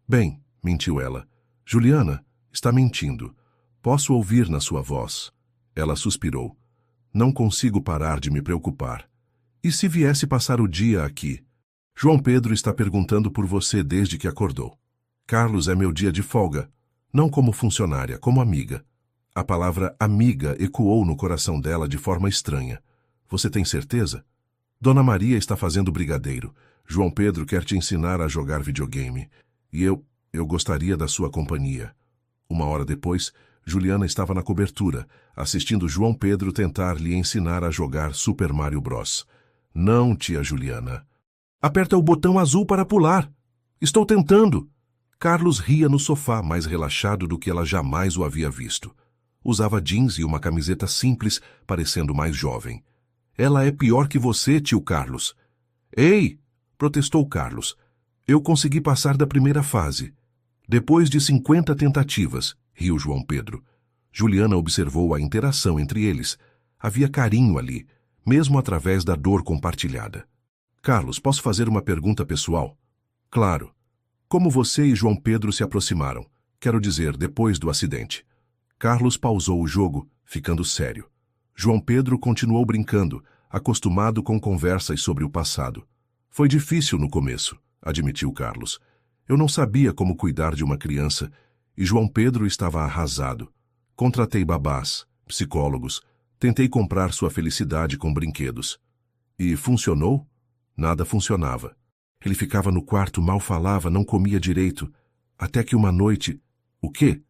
Bem, mentiu ela. Juliana, está mentindo. Posso ouvir na sua voz. Ela suspirou. Não consigo parar de me preocupar. E se viesse passar o dia aqui? João Pedro está perguntando por você desde que acordou. Carlos é meu dia de folga. Não como funcionária, como amiga. A palavra amiga ecoou no coração dela de forma estranha. Você tem certeza? Dona Maria está fazendo brigadeiro. João Pedro quer te ensinar a jogar videogame. E eu gostaria da sua companhia. Uma hora depois, Juliana estava na cobertura, assistindo João Pedro tentar lhe ensinar a jogar Super Mario Bros. Não, tia Juliana. Aperta o botão azul para pular. Estou tentando. Carlos ria no sofá, mais relaxado do que ela jamais o havia visto. Usava jeans e uma camiseta simples, parecendo mais jovem. Ela é pior que você, tio Carlos. Ei! Protestou Carlos. Eu consegui passar da primeira fase. Depois de 50 tentativas, riu João Pedro. Juliana observou a interação entre eles. Havia carinho ali, mesmo através da dor compartilhada. Carlos, posso fazer uma pergunta pessoal? Claro. Como você e João Pedro se aproximaram? Quero dizer, depois do acidente. Carlos pausou o jogo, ficando sério. João Pedro continuou brincando, acostumado com conversas sobre o passado. Foi difícil no começo, admitiu Carlos. Eu não sabia como cuidar de uma criança, e João Pedro estava arrasado. Contratei babás, psicólogos, tentei comprar sua felicidade com brinquedos. E funcionou? Nada funcionava. Ele ficava no quarto, mal falava, não comia direito, até que uma noite... O quê?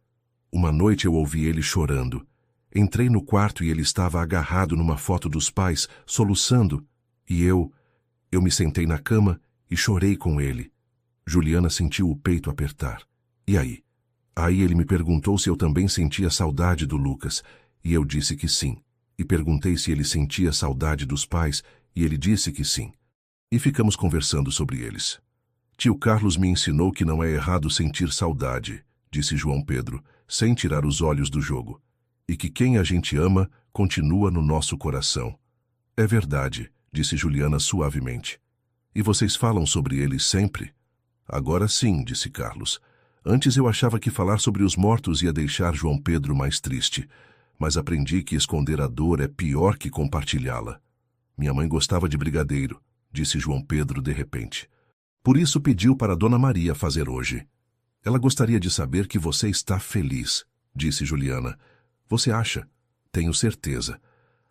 Uma noite eu ouvi ele chorando. Entrei no quarto e ele estava agarrado numa foto dos pais, soluçando, e eu me sentei na cama e chorei com ele. Juliana sentiu o peito apertar. E aí? Aí ele me perguntou se eu também sentia saudade do Lucas, e eu disse que sim. E perguntei se ele sentia saudade dos pais, e ele disse que sim. E ficamos conversando sobre eles. Tio Carlos me ensinou que não é errado sentir saudade, disse João Pedro, sem tirar os olhos do jogo. E que quem a gente ama continua no nosso coração. É verdade, disse Juliana suavemente. E vocês falam sobre eles sempre? Agora sim, disse Carlos. Antes eu achava que falar sobre os mortos ia deixar João Pedro mais triste, mas aprendi que esconder a dor é pior que compartilhá-la. Minha mãe gostava de brigadeiro, disse João Pedro de repente. Por isso pediu para Dona Maria fazer hoje. Ela gostaria de saber que você está feliz, disse Juliana. Você acha? Tenho certeza.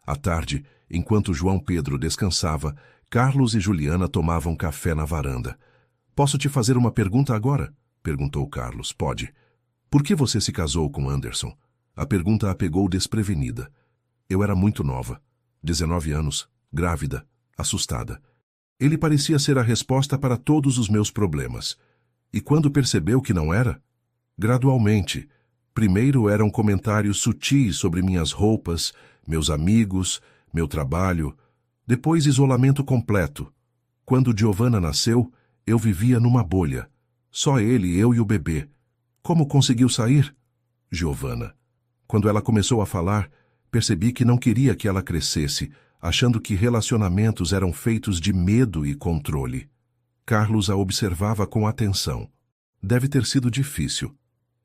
À tarde, enquanto João Pedro descansava, Carlos e Juliana tomavam café na varanda. Posso te fazer uma pergunta agora? Perguntou Carlos. Pode. Por que você se casou com Anderson? A pergunta a pegou desprevenida. Eu era muito nova. 19 anos, grávida, assustada. Ele parecia ser a resposta para todos os meus problemas. E quando percebeu que não era? Gradualmente. Primeiro eram comentários sutis sobre minhas roupas, meus amigos, meu trabalho. Depois isolamento completo. Quando Giovanna nasceu, eu vivia numa bolha. Só ele, eu e o bebê. Como conseguiu sair? Giovanna. Quando ela começou a falar, percebi que não queria que ela crescesse, achando que relacionamentos eram feitos de medo e controle. Carlos a observava com atenção. Deve ter sido difícil.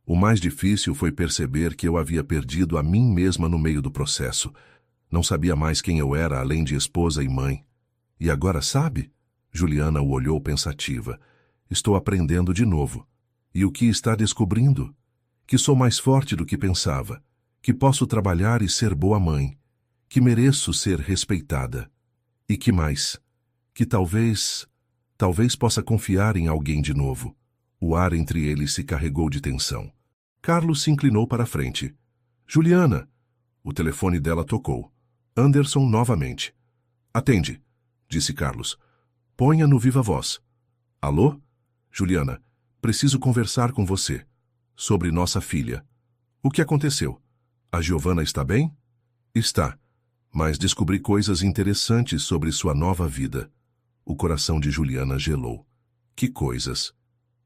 O mais difícil foi perceber que eu havia perdido a mim mesma no meio do processo. Não sabia mais quem eu era além de esposa e mãe. E agora sabe? Juliana o olhou pensativa. Estou aprendendo de novo. E o que está descobrindo? Que sou mais forte do que pensava. Que posso trabalhar e ser boa mãe. Que mereço ser respeitada. E que mais? Que talvez possa confiar em alguém de novo. O ar entre eles se carregou de tensão. Carlos se inclinou para a frente. Juliana! O telefone dela tocou. Anderson novamente. Atende, disse Carlos. Ponha no viva voz. Alô? Juliana, preciso conversar com você. Sobre nossa filha. O que aconteceu? A Giovanna está bem? Está. Mas descobri coisas interessantes sobre sua nova vida. O coração de Juliana gelou. Que coisas?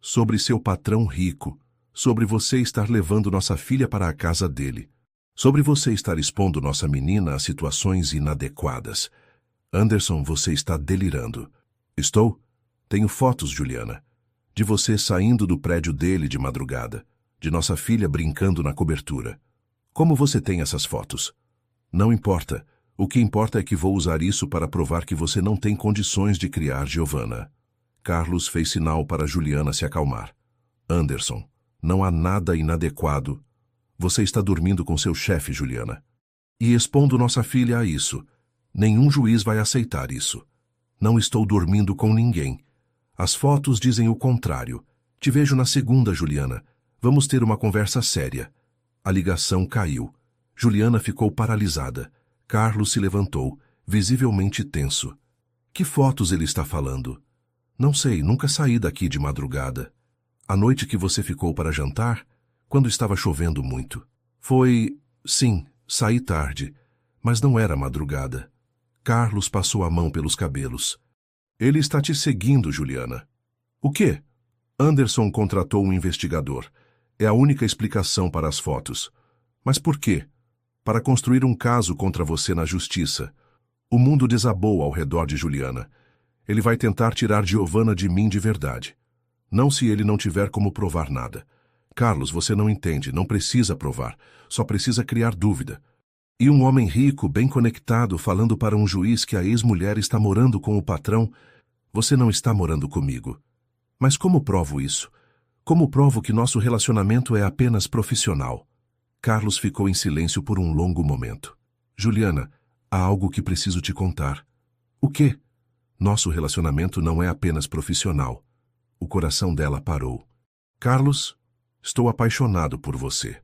Sobre seu patrão rico. Sobre você estar levando nossa filha para a casa dele. Sobre você estar expondo nossa menina a situações inadequadas. Anderson, você está delirando. Estou? Tenho fotos, Juliana. De você saindo do prédio dele de madrugada, de nossa filha brincando na cobertura. Como você tem essas fotos? Não importa. O que importa é que vou usar isso para provar que você não tem condições de criar Giovanna. Carlos fez sinal para Juliana se acalmar. Anderson, não há nada inadequado. Você está dormindo com seu chefe, Juliana. E expondo nossa filha a isso. Nenhum juiz vai aceitar isso. Não estou dormindo com ninguém. As fotos dizem o contrário. Te vejo na segunda, Juliana. Vamos ter uma conversa séria. A ligação caiu. Juliana ficou paralisada. Carlos se levantou, visivelmente tenso. Que fotos ele está falando? Não sei, nunca saí daqui de madrugada. A noite que você ficou para jantar, quando estava chovendo muito. Foi... sim, saí tarde, mas não era madrugada. Carlos passou a mão pelos cabelos. Ele está te seguindo, Juliana. O quê? Anderson contratou um investigador. É a única explicação para as fotos. Mas por quê? Para construir um caso contra você na justiça. O mundo desabou ao redor de Juliana. Ele vai tentar tirar Giovanna de mim de verdade. Não se ele não tiver como provar nada. Carlos, você não entende, não precisa provar. Só precisa criar dúvida. E um homem rico, bem conectado, falando para um juiz que a ex-mulher está morando com o patrão. Você não está morando comigo. Mas como provo isso? Como provo que nosso relacionamento é apenas profissional? Carlos ficou em silêncio por um longo momento. Juliana, há algo que preciso te contar. O quê? Nosso relacionamento não é apenas profissional. O coração dela parou. Carlos, estou apaixonado por você.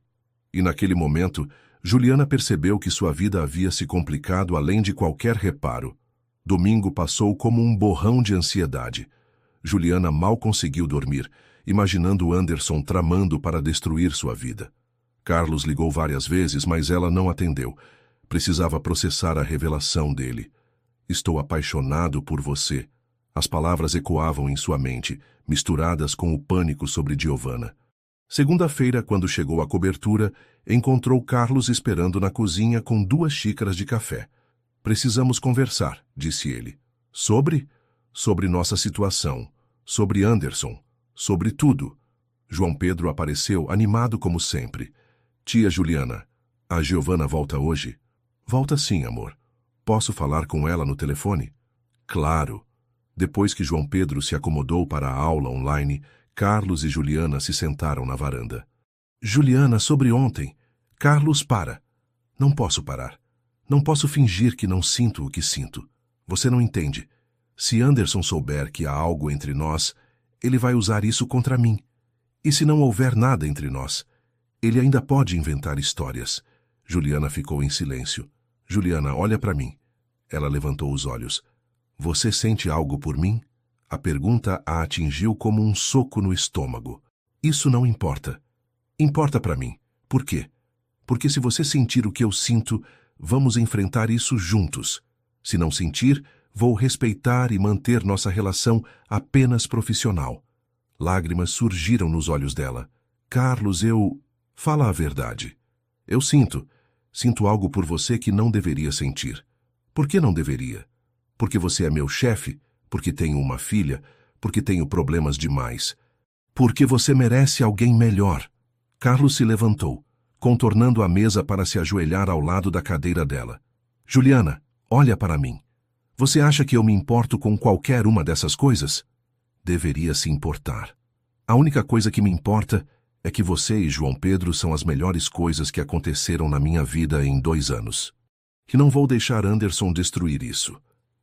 E naquele momento, Juliana percebeu que sua vida havia se complicado além de qualquer reparo. Domingo passou como um borrão de ansiedade. Juliana mal conseguiu dormir, imaginando Anderson tramando para destruir sua vida. Carlos ligou várias vezes, mas ela não atendeu. Precisava processar a revelação dele. Estou apaixonado por você. As palavras ecoavam em sua mente, misturadas com o pânico sobre Giovanna. Segunda-feira, quando chegou à cobertura, encontrou Carlos esperando na cozinha com 2 xícaras de café. Precisamos conversar, disse ele. Sobre? Sobre nossa situação. Sobre Anderson. Sobre tudo. João Pedro apareceu, animado como sempre. Tia Juliana, a Giovanna volta hoje? Volta sim, amor. Posso falar com ela no telefone? Claro. Depois que João Pedro se acomodou para a aula online, Carlos e Juliana se sentaram na varanda. Juliana, sobre ontem. Carlos, para. Não posso parar. Não posso fingir que não sinto o que sinto. Você não entende. Se Anderson souber que há algo entre nós, ele vai usar isso contra mim. E se não houver nada entre nós? Ele ainda pode inventar histórias. Juliana ficou em silêncio. Juliana, olha para mim. Ela levantou os olhos. Você sente algo por mim? A pergunta a atingiu como um soco no estômago. Isso não importa. Importa para mim. Por quê? Porque se você sentir o que eu sinto, vamos enfrentar isso juntos. Se não sentir, vou respeitar e manter nossa relação apenas profissional. Lágrimas surgiram nos olhos dela. Carlos, Fala a verdade. Eu sinto. Sinto algo por você que não deveria sentir. Por que não deveria? Porque você é meu chefe? Porque tenho uma filha? Porque tenho problemas demais? Porque você merece alguém melhor. Carlos se levantou, contornando a mesa para se ajoelhar ao lado da cadeira dela. Juliana, olha para mim. Você acha que eu me importo com qualquer uma dessas coisas? Deveria se importar. A única coisa que me importa é que você e João Pedro são as melhores coisas que aconteceram na minha vida em 2 anos. E não vou deixar Anderson destruir isso.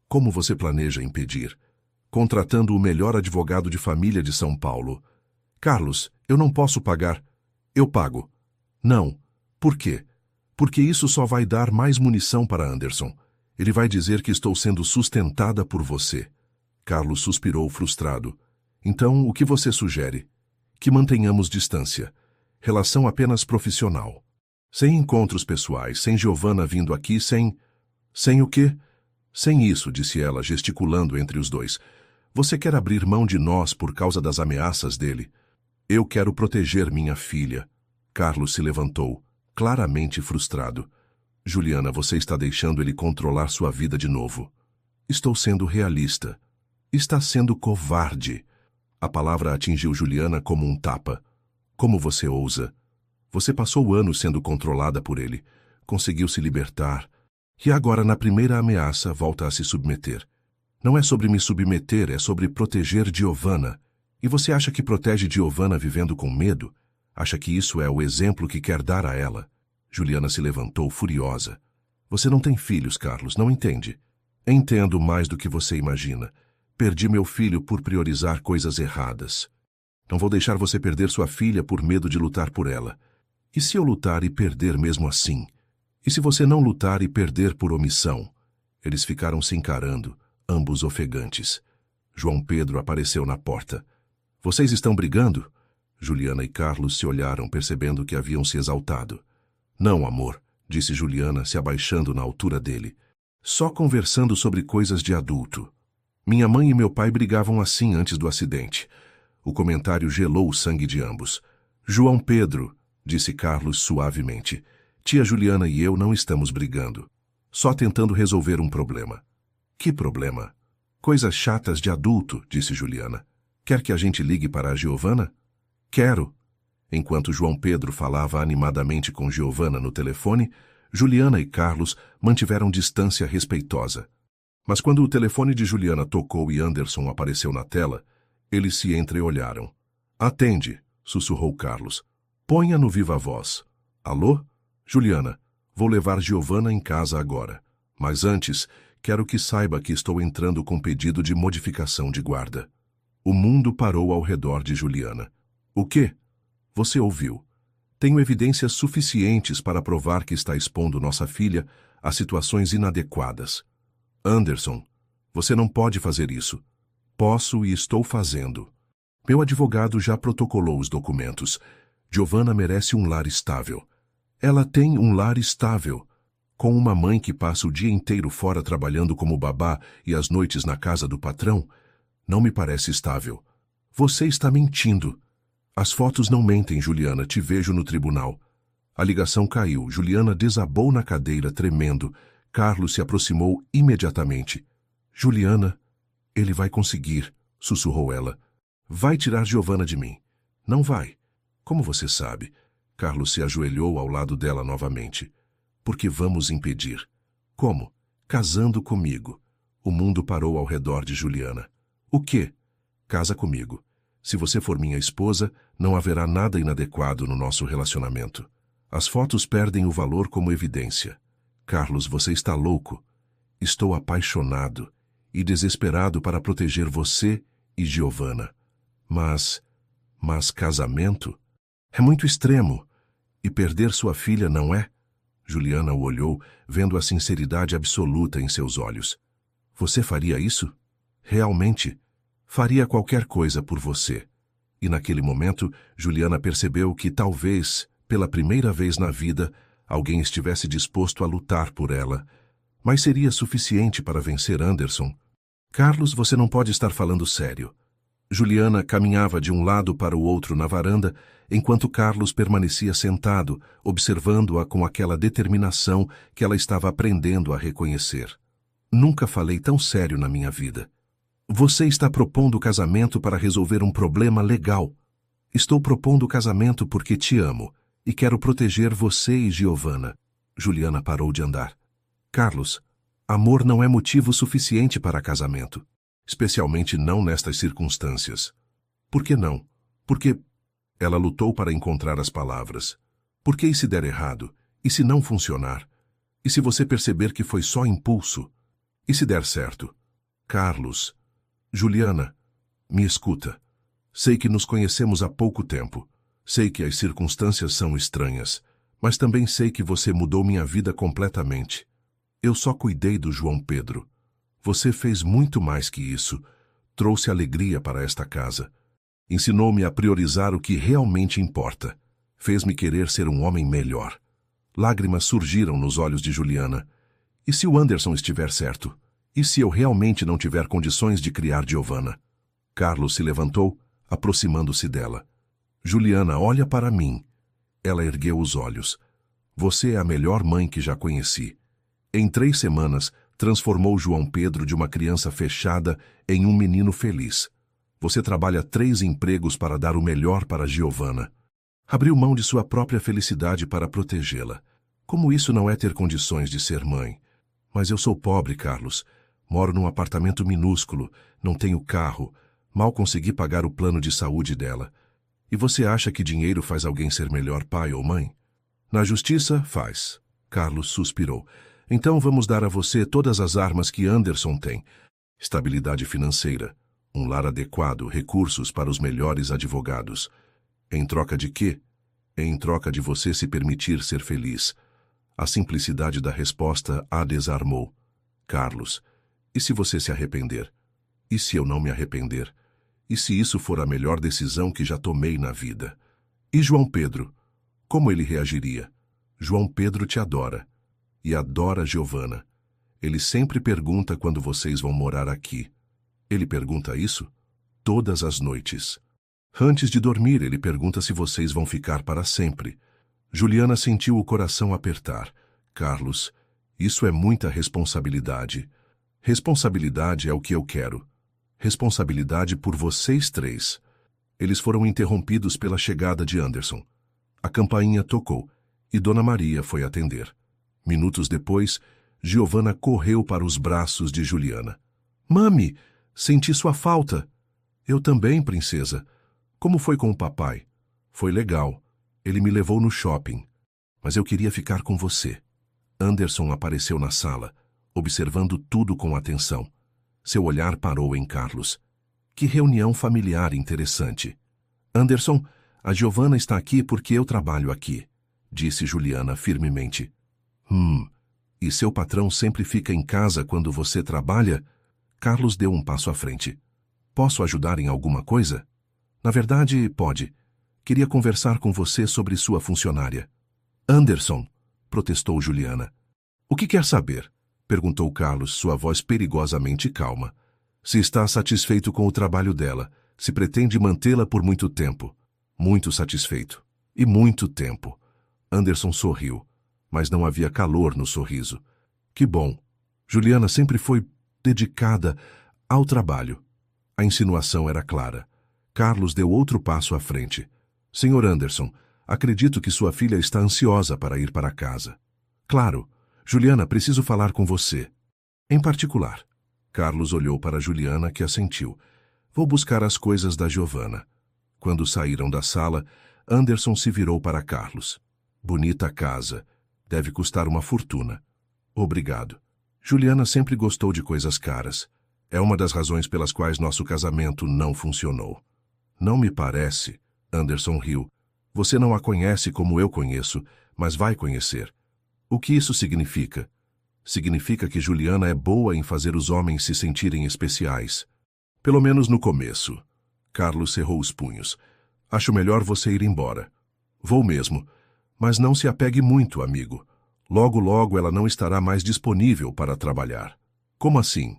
Como você planeja impedir? Contratando o melhor advogado de família de São Paulo. Carlos, eu não posso pagar. Eu pago. Não. Por quê? Porque isso só vai dar mais munição para Anderson. Ele vai dizer que estou sendo sustentada por você. Carlos suspirou frustrado. Então, o que você sugere? Que mantenhamos distância. Relação apenas profissional. Sem encontros pessoais, sem Giovanna vindo aqui, sem... Sem o quê? Sem isso, disse ela, gesticulando entre os dois. Você quer abrir mão de nós por causa das ameaças dele? Eu quero proteger minha filha. Carlos se levantou, claramente frustrado. Juliana, você está deixando ele controlar sua vida de novo. Estou sendo realista. Está sendo covarde. A palavra atingiu Juliana como um tapa. Como você ousa? Você passou anos sendo controlada por ele. Conseguiu se libertar. E agora, na primeira ameaça, volta a se submeter. Não é sobre me submeter, é sobre proteger Giovanna. E você acha que protege Giovanna vivendo com medo? Acha que isso é o exemplo que quer dar a ela? Juliana se levantou furiosa. Você não tem filhos, Carlos, não entende? Entendo mais do que você imagina. Perdi meu filho por priorizar coisas erradas. Não vou deixar você perder sua filha por medo de lutar por ela. E se eu lutar e perder mesmo assim? E se você não lutar e perder por omissão? Eles ficaram se encarando, ambos ofegantes. João Pedro apareceu na porta. Vocês estão brigando? Juliana e Carlos se olharam, percebendo que haviam se exaltado. Não, amor, disse Juliana, se abaixando na altura dele. Só conversando sobre coisas de adulto. Minha mãe e meu pai brigavam assim antes do acidente. O comentário gelou o sangue de ambos. João Pedro, disse Carlos suavemente, tia Juliana e eu não estamos brigando. Só tentando resolver um problema. Que problema? Coisas chatas de adulto, disse Juliana. Quer que a gente ligue para a Giovanna? Quero. Enquanto João Pedro falava animadamente com Giovanna no telefone, Juliana e Carlos mantiveram distância respeitosa. Mas quando o telefone de Juliana tocou e Anderson apareceu na tela, eles se entreolharam. Atende, sussurrou Carlos. Ponha no viva voz. Alô? Juliana, vou levar Giovanna em casa agora. Mas antes, quero que saiba que estou entrando com pedido de modificação de guarda. O mundo parou ao redor de Juliana. O quê? Você ouviu. Tenho evidências suficientes para provar que está expondo nossa filha a situações inadequadas. Anderson, você não pode fazer isso. Posso e estou fazendo. Meu advogado já protocolou os documentos. Giovanna merece um lar estável. Ela tem um lar estável. Com uma mãe que passa o dia inteiro fora trabalhando como babá e as noites na casa do patrão, não me parece estável. Você está mentindo. As fotos não mentem, Juliana, te vejo no tribunal. A ligação caiu. Juliana desabou na cadeira, tremendo. Carlos se aproximou imediatamente. Juliana, ele vai conseguir, sussurrou ela. Vai tirar Giovanna de mim. Não vai. Como você sabe? Carlos se ajoelhou ao lado dela novamente. Porque vamos impedir. Como? Casando comigo. O mundo parou ao redor de Juliana. O quê? Casa comigo. Se você for minha esposa, não haverá nada inadequado no nosso relacionamento. As fotos perdem o valor como evidência. Carlos, você está louco. Estou apaixonado e desesperado para proteger você e Giovanna. Mas casamento? É muito extremo. E perder sua filha não é? Juliana o olhou, vendo a sinceridade absoluta em seus olhos. Você faria isso? Realmente? Faria qualquer coisa por você. E naquele momento, Juliana percebeu que talvez, pela primeira vez na vida, alguém estivesse disposto a lutar por ela. Mas seria suficiente para vencer Anderson? Carlos, você não pode estar falando sério. Juliana caminhava de um lado para o outro na varanda, enquanto Carlos permanecia sentado, observando-a com aquela determinação que ela estava aprendendo a reconhecer. Nunca falei tão sério na minha vida. Você está propondo o casamento para resolver um problema legal. Estou propondo o casamento porque te amo e quero proteger você e Giovanna. Juliana parou de andar. Carlos, amor não é motivo suficiente para casamento. Especialmente não nestas circunstâncias. Por que não? Porque... Ela lutou para encontrar as palavras. Por que e se der errado? E se não funcionar? E se você perceber que foi só impulso? E se der certo? Carlos... Juliana, me escuta. Sei que nos conhecemos há pouco tempo. Sei que as circunstâncias são estranhas. Mas também sei que você mudou minha vida completamente. Eu só cuidei do João Pedro. Você fez muito mais que isso. Trouxe alegria para esta casa. Ensinou-me a priorizar o que realmente importa. Fez-me querer ser um homem melhor. Lágrimas surgiram nos olhos de Juliana. E se o Anderson estiver certo? E se eu realmente não tiver condições de criar Giovanna? Carlos se levantou, aproximando-se dela. Juliana, olha para mim. Ela ergueu os olhos. Você é a melhor mãe que já conheci. Em 3 semanas, transformou João Pedro de uma criança fechada em um menino feliz. Você trabalha 3 empregos para dar o melhor para Giovanna. Abriu mão de sua própria felicidade para protegê-la. Como isso não é ter condições de ser mãe? Mas eu sou pobre, Carlos. Moro num apartamento minúsculo, não tenho carro, mal consegui pagar o plano de saúde dela. E você acha que dinheiro faz alguém ser melhor pai ou mãe? Na justiça, faz. Carlos suspirou. Então vamos dar a você todas as armas que Anderson tem. Estabilidade financeira, um lar adequado, recursos para os melhores advogados. Em troca de quê? Em troca de você se permitir ser feliz. A simplicidade da resposta a desarmou. Carlos, e se você se arrepender? E se eu não me arrepender? E se isso for a melhor decisão que já tomei na vida? E João Pedro? Como ele reagiria? João Pedro te adora. E adora Giovanna. Ele sempre pergunta quando vocês vão morar aqui. Ele pergunta isso? Todas as noites. Antes de dormir, ele pergunta se vocês vão ficar para sempre. Juliana sentiu o coração apertar. Carlos, isso é muita responsabilidade. Responsabilidade é o que eu quero. Responsabilidade por vocês 3. Eles foram interrompidos pela chegada de Anderson. A campainha tocou e Dona Maria foi atender. Minutos depois, Giovanna correu para os braços de Juliana. Mami, senti sua falta. Eu também, princesa. Como foi com o papai? Foi legal. Ele me levou no shopping. Mas eu queria ficar com você. Anderson apareceu na sala, observando tudo com atenção. Seu olhar parou em Carlos. Que reunião familiar interessante. Anderson, a Giovanna está aqui porque eu trabalho aqui, disse Juliana firmemente. E seu patrão sempre fica em casa quando você trabalha? Carlos deu um passo à frente. Posso ajudar em alguma coisa? Na verdade, pode. Queria conversar com você sobre sua funcionária. Anderson, protestou Juliana. O que quer saber? Perguntou Carlos, sua voz perigosamente calma. Se está satisfeito com o trabalho dela, se pretende mantê-la por muito tempo. Muito satisfeito. E muito tempo. Anderson sorriu, mas não havia calor no sorriso. Que bom. Juliana sempre foi dedicada ao trabalho. A insinuação era clara. Carlos deu outro passo à frente. Senhor Anderson, acredito que sua filha está ansiosa para ir para casa. Claro. Juliana, preciso falar com você. Em particular. Carlos olhou para Juliana, que assentiu. Vou buscar as coisas da Giovanna. Quando saíram da sala, Anderson se virou para Carlos. Bonita casa. Deve custar uma fortuna. Obrigado. Juliana sempre gostou de coisas caras. É uma das razões pelas quais nosso casamento não funcionou. Não me parece. Anderson riu. Você não a conhece como eu conheço, mas vai conhecer. O que isso significa? Significa que Juliana é boa em fazer os homens se sentirem especiais. Pelo menos no começo. Carlos cerrou os punhos. Acho melhor você ir embora. Vou mesmo. Mas não se apegue muito, amigo. Logo, logo ela não estará mais disponível para trabalhar. Como assim?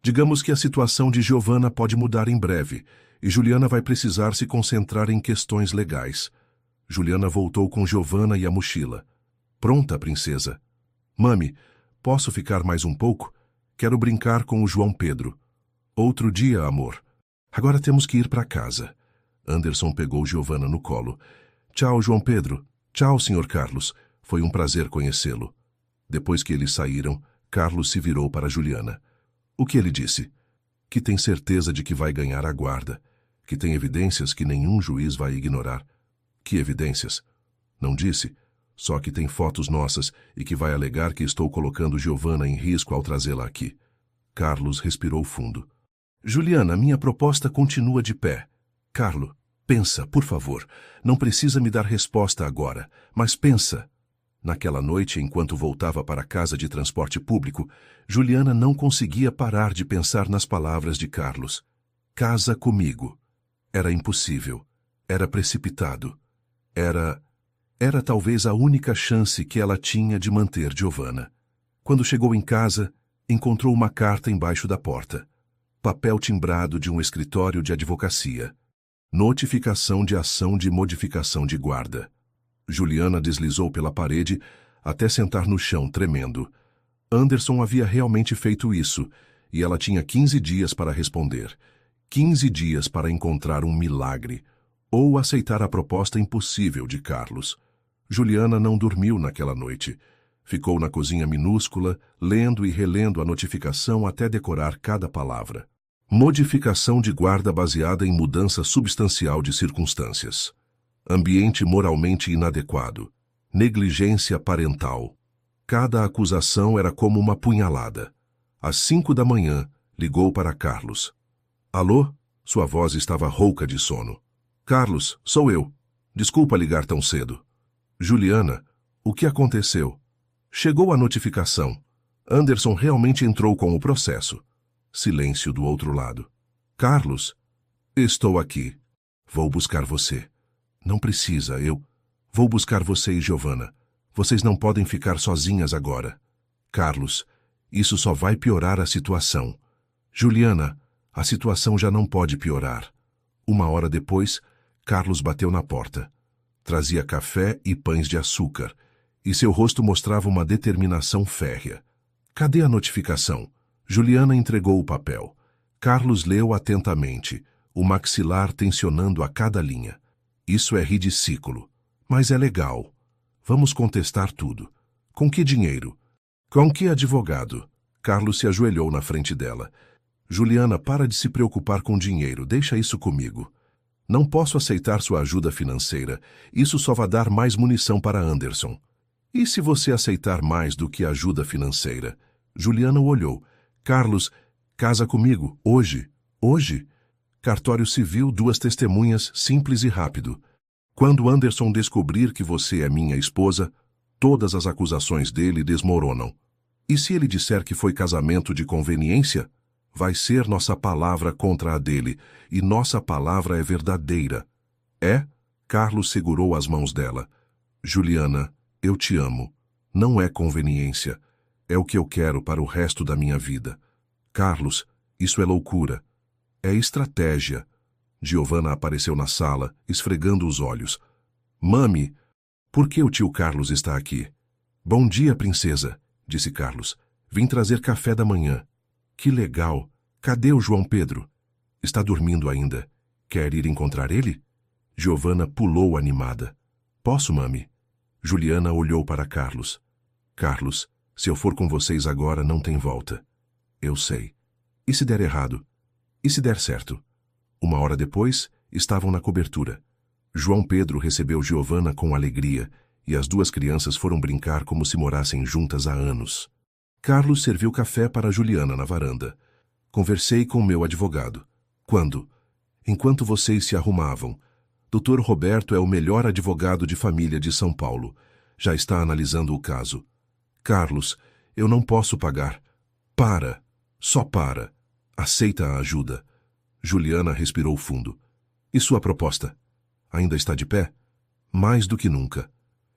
Digamos que a situação de Giovanna pode mudar em breve, e Juliana vai precisar se concentrar em questões legais. Juliana voltou com Giovanna e a mochila. Pronta, princesa. Mami, posso ficar mais um pouco? Quero brincar com o João Pedro. Outro dia, amor. Agora temos que ir para casa. Anderson pegou Giovanna no colo. Tchau, João Pedro. Tchau, Sr. Carlos. Foi um prazer conhecê-lo. Depois que eles saíram, Carlos se virou para Juliana. O que ele disse? Que tem certeza de que vai ganhar a guarda, que tem evidências que nenhum juiz vai ignorar. Que evidências? Não disse, só que tem fotos nossas e que vai alegar que estou colocando Giovanna em risco ao trazê-la aqui. Carlos respirou fundo. Juliana, minha proposta continua de pé. Carlo, pensa, por favor. Não precisa me dar resposta agora, mas pensa. Naquela noite, enquanto voltava para casa de transporte público, Juliana não conseguia parar de pensar nas palavras de Carlos. Casa comigo. Era impossível. Era precipitado. Era talvez a única chance que ela tinha de manter Giovanna. Quando chegou em casa, encontrou uma carta embaixo da porta. Papel timbrado de um escritório de advocacia. Notificação de ação de modificação de guarda. Juliana deslizou pela parede até sentar no chão, tremendo. Anderson havia realmente feito isso, e ela tinha 15 dias para responder. 15 dias para encontrar um milagre ou aceitar a proposta impossível de Carlos. Juliana não dormiu naquela noite. Ficou na cozinha minúscula, lendo e relendo a notificação até decorar cada palavra. Modificação de guarda baseada em mudança substancial de circunstâncias. Ambiente moralmente inadequado. Negligência parental. Cada acusação era como uma punhalada. Às 5 da manhã, ligou para Carlos. Alô? Sua voz estava rouca de sono. Carlos, sou eu. Desculpa ligar tão cedo. Juliana, o que aconteceu? Chegou a notificação. Anderson realmente entrou com o processo. Silêncio do outro lado. Carlos, estou aqui. Vou buscar você. Não precisa, eu... Vou buscar você e Giovanna. Vocês não podem ficar sozinhas agora. Carlos, isso só vai piorar a situação. Juliana, a situação já não pode piorar. 1 hora depois, Carlos bateu na porta. Trazia café e pães de açúcar, e seu rosto mostrava uma determinação férrea. Cadê a notificação? Juliana entregou o papel. Carlos leu atentamente, o maxilar tensionando a cada linha. Isso é ridículo, mas é legal. Vamos contestar tudo. Com que dinheiro? Com que advogado? Carlos se ajoelhou na frente dela. Juliana, para de se preocupar com dinheiro, deixa isso comigo. Não posso aceitar sua ajuda financeira. Isso só vai dar mais munição para Anderson. E se você aceitar mais do que ajuda financeira? Juliana o olhou. Carlos, casa comigo, hoje. Hoje? Cartório civil, 2 testemunhas, simples e rápido. Quando Anderson descobrir que você é minha esposa, todas as acusações dele desmoronam. E se ele disser que foi casamento de conveniência? Vai ser nossa palavra contra a dele, e nossa palavra é verdadeira. É? Carlos segurou as mãos dela. Juliana, eu te amo. Não é conveniência. É o que eu quero para o resto da minha vida. Carlos, isso é loucura. É estratégia. Giovanna apareceu na sala, esfregando os olhos. Mami, por que o tio Carlos está aqui? Bom dia, princesa, disse Carlos. Vim trazer café da manhã. Que legal. Cadê o João Pedro? Está dormindo ainda. Quer ir encontrar ele? Giovanna pulou animada. Posso, mami? Juliana olhou para Carlos. Carlos, se eu for com vocês agora, não tem volta. Eu sei. E se der errado? E se der certo? 1 hora depois, estavam na cobertura. João Pedro recebeu Giovanna com alegria, e as 2 crianças foram brincar como se morassem juntas há anos. Carlos serviu café para Juliana na varanda. Conversei com meu advogado. Quando? Enquanto vocês se arrumavam. Dr. Roberto é o melhor advogado de família de São Paulo. Já está analisando o caso. Carlos, eu não posso pagar. Para. Só para. Aceita a ajuda. Juliana respirou fundo. E sua proposta? Ainda está de pé? Mais do que nunca.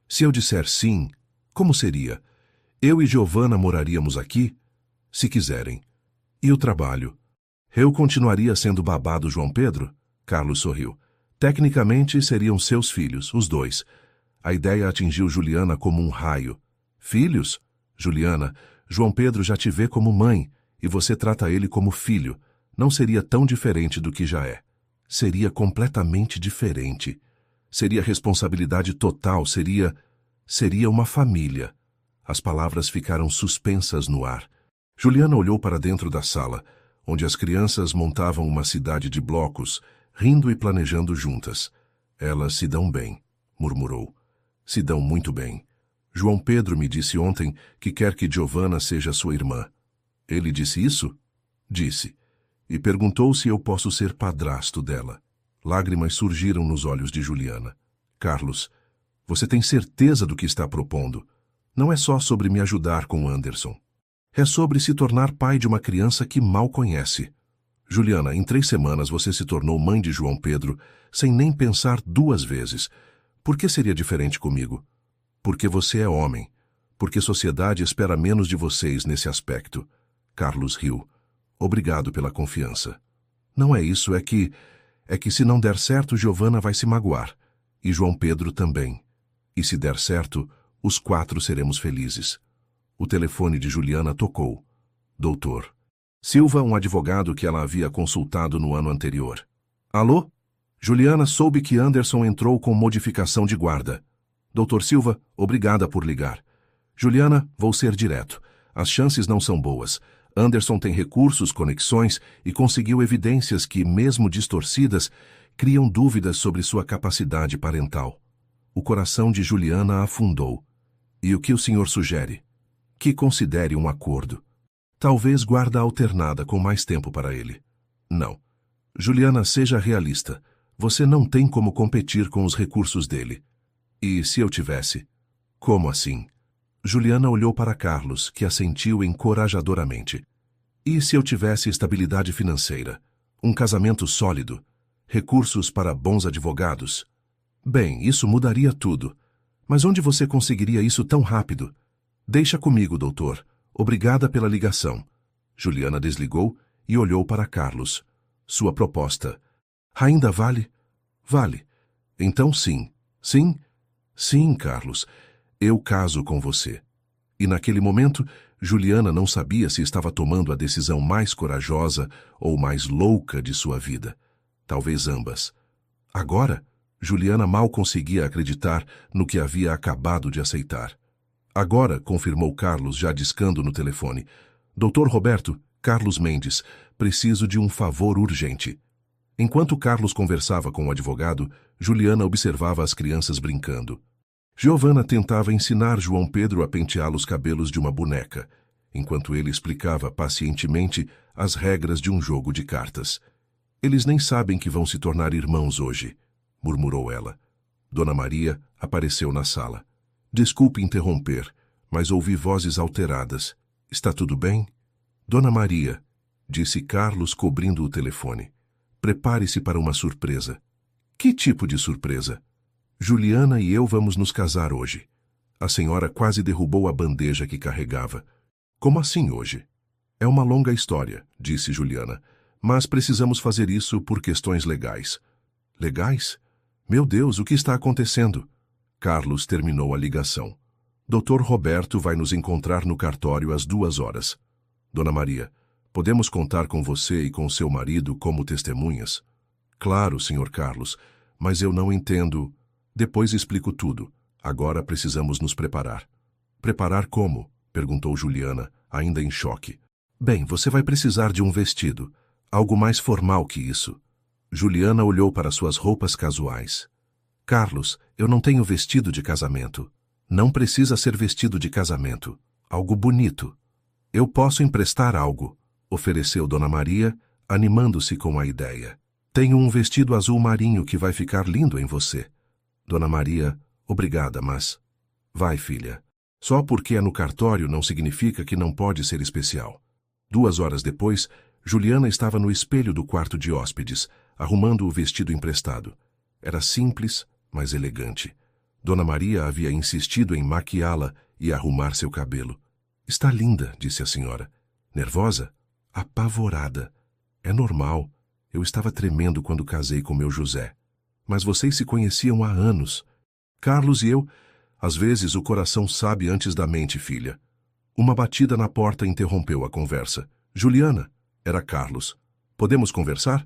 Se eu disser sim, como seria? Eu e Giovanna moraríamos aqui? Se quiserem. E o trabalho? Eu continuaria sendo babá do João Pedro? Carlos sorriu. Tecnicamente, seriam seus filhos, os 2. A ideia atingiu Juliana como um raio. Filhos? Juliana, João Pedro já te vê como mãe, e você trata ele como filho. Não seria tão diferente do que já é. Seria completamente diferente. Seria responsabilidade total, seria uma família. As palavras ficaram suspensas no ar. Juliana olhou para dentro da sala, onde as crianças montavam uma cidade de blocos, rindo e planejando juntas. Elas se dão bem, murmurou. Se dão muito bem. João Pedro me disse ontem que quer que Giovanna seja sua irmã. Ele disse isso? Disse. E perguntou se eu posso ser padrasto dela. Lágrimas surgiram nos olhos de Juliana. Carlos, você tem certeza do que está propondo? Não é só sobre me ajudar com Anderson. É sobre se tornar pai de uma criança que mal conhece. Juliana, em 3 semanas você se tornou mãe de João Pedro sem nem pensar 2 vezes. Por que seria diferente comigo? Porque você é homem. Porque sociedade espera menos de vocês nesse aspecto. Carlos riu. Obrigado pela confiança. Não é isso, é que se não der certo, Giovanna vai se magoar. E João Pedro também. E se der certo, os 4 seremos felizes. O telefone de Juliana tocou. Doutor. Silva, um advogado que ela havia consultado no ano anterior. Alô? Juliana soube que Anderson entrou com modificação de guarda. Doutor Silva, obrigada por ligar. Juliana, vou ser direto. As chances não são boas. Anderson tem recursos, conexões e conseguiu evidências que, mesmo distorcidas, criam dúvidas sobre sua capacidade parental. O coração de Juliana afundou. E o que o senhor sugere? Que considere um acordo. Talvez guarda alternada com mais tempo para ele. Não. Juliana, seja realista. Você não tem como competir com os recursos dele. E se eu tivesse? Como assim? Juliana olhou para Carlos, que assentiu encorajadoramente. E se eu tivesse estabilidade financeira? Um casamento sólido? Recursos para bons advogados? Bem, isso mudaria tudo. Mas onde você conseguiria isso tão rápido? Deixa comigo, doutor. Obrigada pela ligação. Juliana desligou e olhou para Carlos. Sua proposta. Ainda vale? Vale. Então sim. Sim? Sim, Carlos. Eu caso com você. E naquele momento, Juliana não sabia se estava tomando a decisão mais corajosa ou mais louca de sua vida. Talvez ambas. Agora, Juliana mal conseguia acreditar no que havia acabado de aceitar. Agora, confirmou Carlos, já discando no telefone. Doutor Roberto, Carlos Mendes, preciso de um favor urgente. Enquanto Carlos conversava com o advogado, Juliana observava as crianças brincando. Giovana tentava ensinar João Pedro a pentear os cabelos de uma boneca, enquanto ele explicava pacientemente as regras de um jogo de cartas. Eles nem sabem que vão se tornar irmãos hoje, murmurou ela. Dona Maria apareceu na sala. Desculpe interromper, mas ouvi vozes alteradas. Está tudo bem? Dona Maria, disse Carlos cobrindo o telefone. Prepare-se para uma surpresa. Que tipo de surpresa? Juliana e eu vamos nos casar hoje. A senhora quase derrubou a bandeja que carregava. Como assim hoje? É uma longa história, disse Juliana, mas precisamos fazer isso por questões legais. Legais? Meu Deus, o que está acontecendo? Carlos terminou a ligação. Dr. Roberto vai nos encontrar no cartório às 2h. Dona Maria, podemos contar com você e com seu marido como testemunhas? Claro, Sr. Carlos, mas eu não entendo. Depois explico tudo. Agora precisamos nos preparar. Preparar como? Perguntou Juliana, ainda em choque. Bem, você vai precisar de um vestido. Algo mais formal que isso. Juliana olhou para suas roupas casuais. Carlos, eu não tenho vestido de casamento. Não precisa ser vestido de casamento. Algo bonito. Eu posso emprestar algo, ofereceu Dona Maria, animando-se com a ideia. Tenho um vestido azul marinho que vai ficar lindo em você. Dona Maria, obrigada, mas... Vai, filha. Só porque é no cartório não significa que não pode ser especial. 2 horas depois, Juliana estava no espelho do quarto de hóspedes, arrumando o vestido emprestado. Era simples, mas elegante. Dona Maria havia insistido em maquiá-la e arrumar seu cabelo. Está linda, disse a senhora. Nervosa? Apavorada. É normal. Eu estava tremendo quando casei com meu José. Mas vocês se conheciam há anos. Carlos e eu... Às vezes o coração sabe antes da mente, filha. Uma batida na porta interrompeu a conversa. Juliana, era Carlos. Podemos conversar?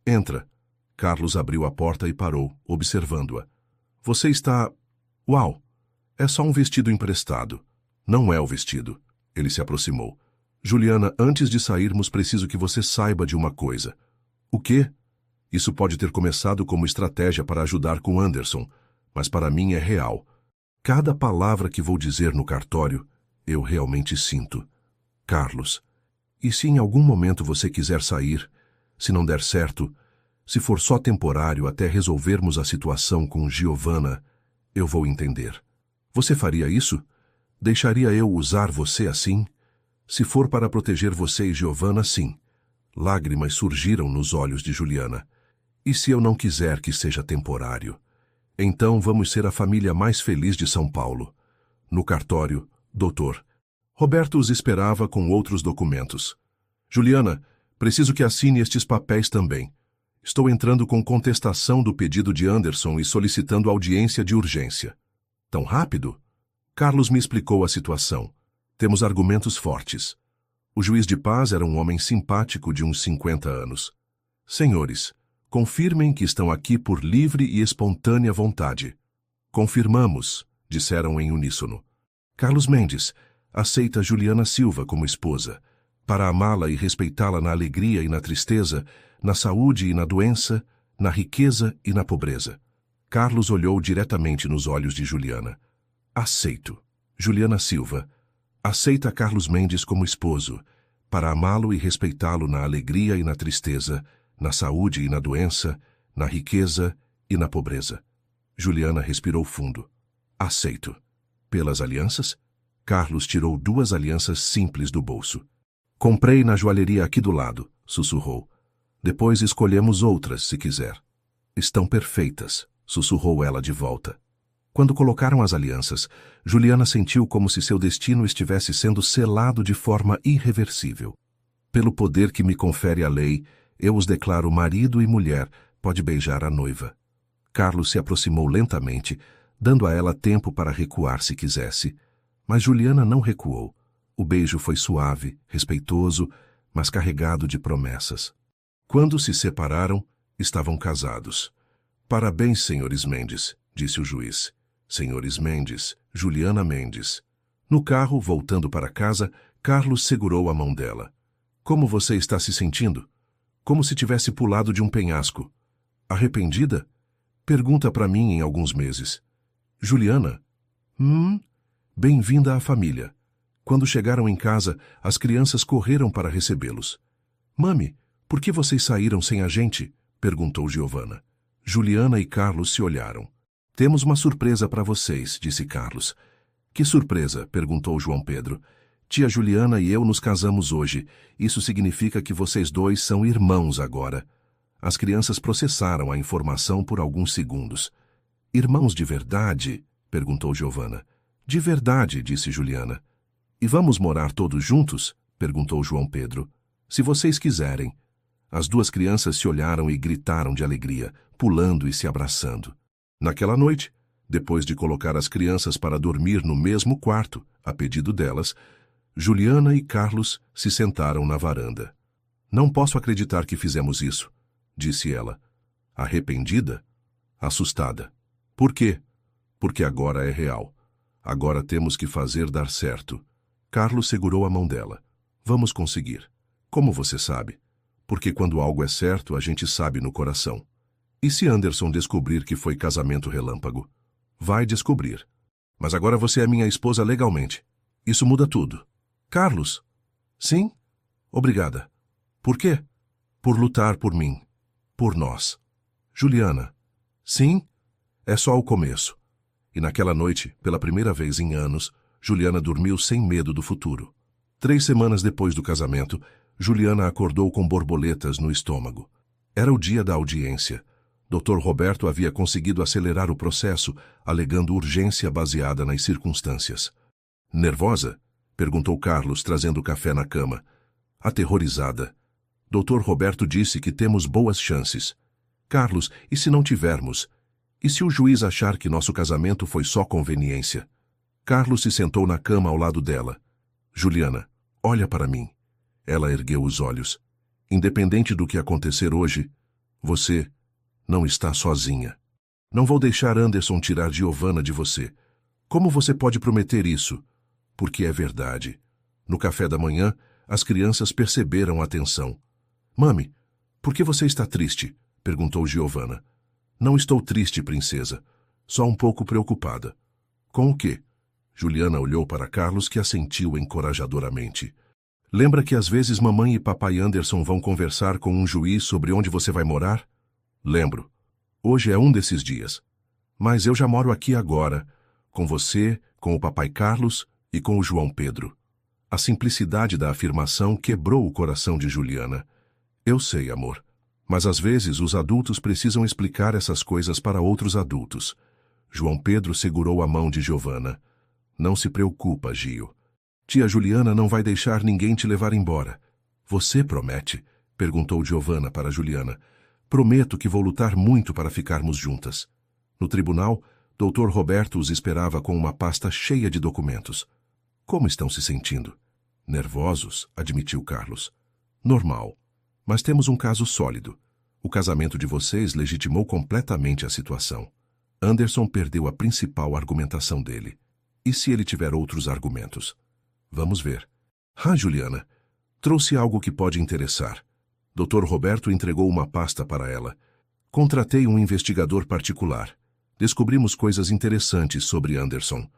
Entra. Carlos abriu a porta e parou, observando-a. Você está... Uau! É só um vestido emprestado. Não é o vestido. Ele se aproximou. Juliana, antes de sairmos, preciso que você saiba de uma coisa. O quê? Isso pode ter começado como estratégia para ajudar com Anderson, mas para mim é real. Cada palavra que vou dizer no cartório, eu realmente sinto. Carlos, e se em algum momento você quiser sair, se não der certo, se for só temporário até resolvermos a situação com Giovana, eu vou entender. Você faria isso? Deixaria eu usar você assim? Se for para proteger você e Giovana, sim. Lágrimas surgiram nos olhos de Juliana. E se eu não quiser que seja temporário? Então vamos ser a família mais feliz de São Paulo. No cartório, doutor. Roberto os esperava com outros documentos. Juliana, preciso que assine estes papéis também. Estou entrando com contestação do pedido de Anderson e solicitando audiência de urgência. Tão rápido? Carlos me explicou a situação. Temos argumentos fortes. O juiz de paz era um homem simpático de uns 50 anos. Senhores, confirmem que estão aqui por livre e espontânea vontade. Confirmamos, disseram em uníssono. Carlos Mendes aceita Juliana Silva como esposa, para amá-la e respeitá-la na alegria e na tristeza, na saúde e na doença, na riqueza e na pobreza. Carlos olhou diretamente nos olhos de Juliana. Aceito. Juliana Silva aceita Carlos Mendes como esposo, para amá-lo e respeitá-lo na alegria e na tristeza, na saúde e na doença, na riqueza e na pobreza. Juliana respirou fundo. Aceito. Pelas alianças? Carlos tirou 2 alianças simples do bolso. Comprei na joalheria aqui do lado, sussurrou. Depois escolhemos outras, se quiser. Estão perfeitas, sussurrou ela de volta. Quando colocaram as alianças, Juliana sentiu como se seu destino estivesse sendo selado de forma irreversível. Pelo poder que me confere a lei, eu os declaro marido e mulher, pode beijar a noiva. Carlos se aproximou lentamente, dando a ela tempo para recuar se quisesse. Mas Juliana não recuou. O beijo foi suave, respeitoso, mas carregado de promessas. Quando se separaram, estavam casados. Parabéns, senhores Mendes, disse o juiz. Senhores Mendes, Juliana Mendes. No carro, voltando para casa, Carlos segurou a mão dela. Como você está se sentindo? Como se tivesse pulado de um penhasco. Arrependida? Pergunta para mim em alguns meses. Juliana? Bem-vinda à família. Quando chegaram em casa, as crianças correram para recebê-los. Mami, por que vocês saíram sem a gente? Perguntou Giovana. Juliana e Carlos se olharam. Temos uma surpresa para vocês, disse Carlos. Que surpresa? Perguntou João Pedro. Tia Juliana e eu nos casamos hoje. Isso significa que vocês dois são irmãos agora. As crianças processaram a informação por alguns segundos. Irmãos de verdade? Perguntou Giovana. De verdade, disse Juliana. E vamos morar todos juntos? Perguntou João Pedro. Se vocês quiserem. As 2 crianças se olharam e gritaram de alegria, pulando e se abraçando. Naquela noite, depois de colocar as crianças para dormir no mesmo quarto, a pedido delas, Juliana e Carlos se sentaram na varanda. Não posso acreditar que fizemos isso, disse ela. Arrependida? Assustada. Por quê? Porque agora é real. Agora temos que fazer dar certo. Carlos segurou a mão dela. Vamos conseguir. Como você sabe? Porque quando algo é certo, a gente sabe no coração. E se Anderson descobrir que foi casamento relâmpago? Vai descobrir. Mas agora você é minha esposa legalmente. Isso muda tudo. Carlos? Sim? Obrigada. Por quê? Por lutar por mim. Por nós. Juliana? Sim? É só o começo. E naquela noite, pela primeira vez em anos, Juliana dormiu sem medo do futuro. 3 semanas depois do casamento, Juliana acordou com borboletas no estômago. Era o dia da audiência. Dr. Roberto havia conseguido acelerar o processo, alegando urgência baseada nas circunstâncias. Nervosa? Perguntou Carlos, trazendo café na cama. Aterrorizada. Dr. Roberto disse que temos boas chances. Carlos, e se não tivermos? E se o juiz achar que nosso casamento foi só conveniência? Carlos se sentou na cama ao lado dela. Juliana, olha para mim. Ela ergueu os olhos. Independente do que acontecer hoje, você não está sozinha. Não vou deixar Anderson tirar Giovana de você. Como você pode prometer isso? Porque é verdade. No café da manhã, as crianças perceberam a tensão. Mami, por que você está triste? Perguntou Giovana. Não estou triste, princesa. Só um pouco preocupada. Com o quê? Juliana olhou para Carlos, que assentiu encorajadoramente. Lembra que às vezes mamãe e papai Anderson vão conversar com um juiz sobre onde você vai morar? Lembro. Hoje é um desses dias. Mas eu já moro aqui agora, com você, com o papai Carlos e com o João Pedro. A simplicidade da afirmação quebrou o coração de Juliana. Eu sei, amor. Mas às vezes os adultos precisam explicar essas coisas para outros adultos. João Pedro segurou a mão de Giovana. Não se preocupa, Gio. Tia Juliana não vai deixar ninguém te levar embora. Você promete? Perguntou Giovana para Juliana. Prometo que vou lutar muito para ficarmos juntas. No tribunal, Dr. Roberto os esperava com uma pasta cheia de documentos. Como estão se sentindo? Nervosos, admitiu Carlos. Normal. Mas temos um caso sólido. O casamento de vocês legitimou completamente a situação. Anderson perdeu a principal argumentação dele. E se ele tiver outros argumentos? Vamos ver. Juliana, trouxe algo que pode interessar. Dr. Roberto entregou uma pasta para ela. Contratei um investigador particular. Descobrimos coisas interessantes sobre Anderson.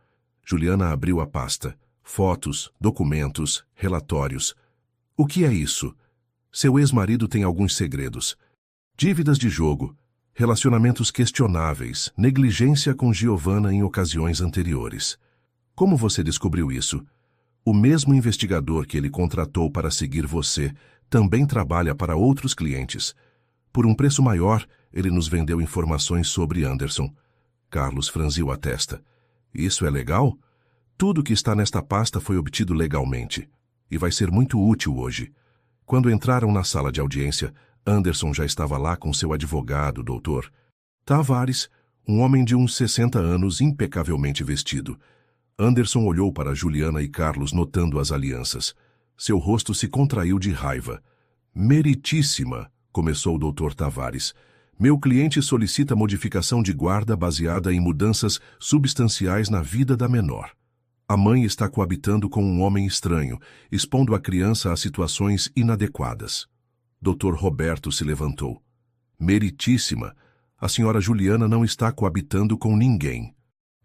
Juliana abriu a pasta. Fotos, documentos, relatórios. O que é isso? Seu ex-marido tem alguns segredos. Dívidas de jogo, relacionamentos questionáveis, negligência com Giovanna em ocasiões anteriores. Como você descobriu isso? O mesmo investigador que ele contratou para seguir você também trabalha para outros clientes. Por um preço maior, ele nos vendeu informações sobre Anderson. Carlos franziu a testa. Isso é legal? Tudo que está nesta pasta foi obtido legalmente. E vai ser muito útil hoje. Quando entraram na sala de audiência, Anderson já estava lá com seu advogado, Dr. Tavares, um homem de uns 60 anos impecavelmente vestido. Anderson olhou para Juliana e Carlos notando as alianças. Seu rosto se contraiu de raiva. Meritíssima, começou o Dr. Tavares. Meu cliente solicita modificação de guarda baseada em mudanças substanciais na vida da menor. A mãe está coabitando com um homem estranho, expondo a criança a situações inadequadas. Dr. Roberto se levantou. Meritíssima, a senhora Juliana não está coabitando com ninguém.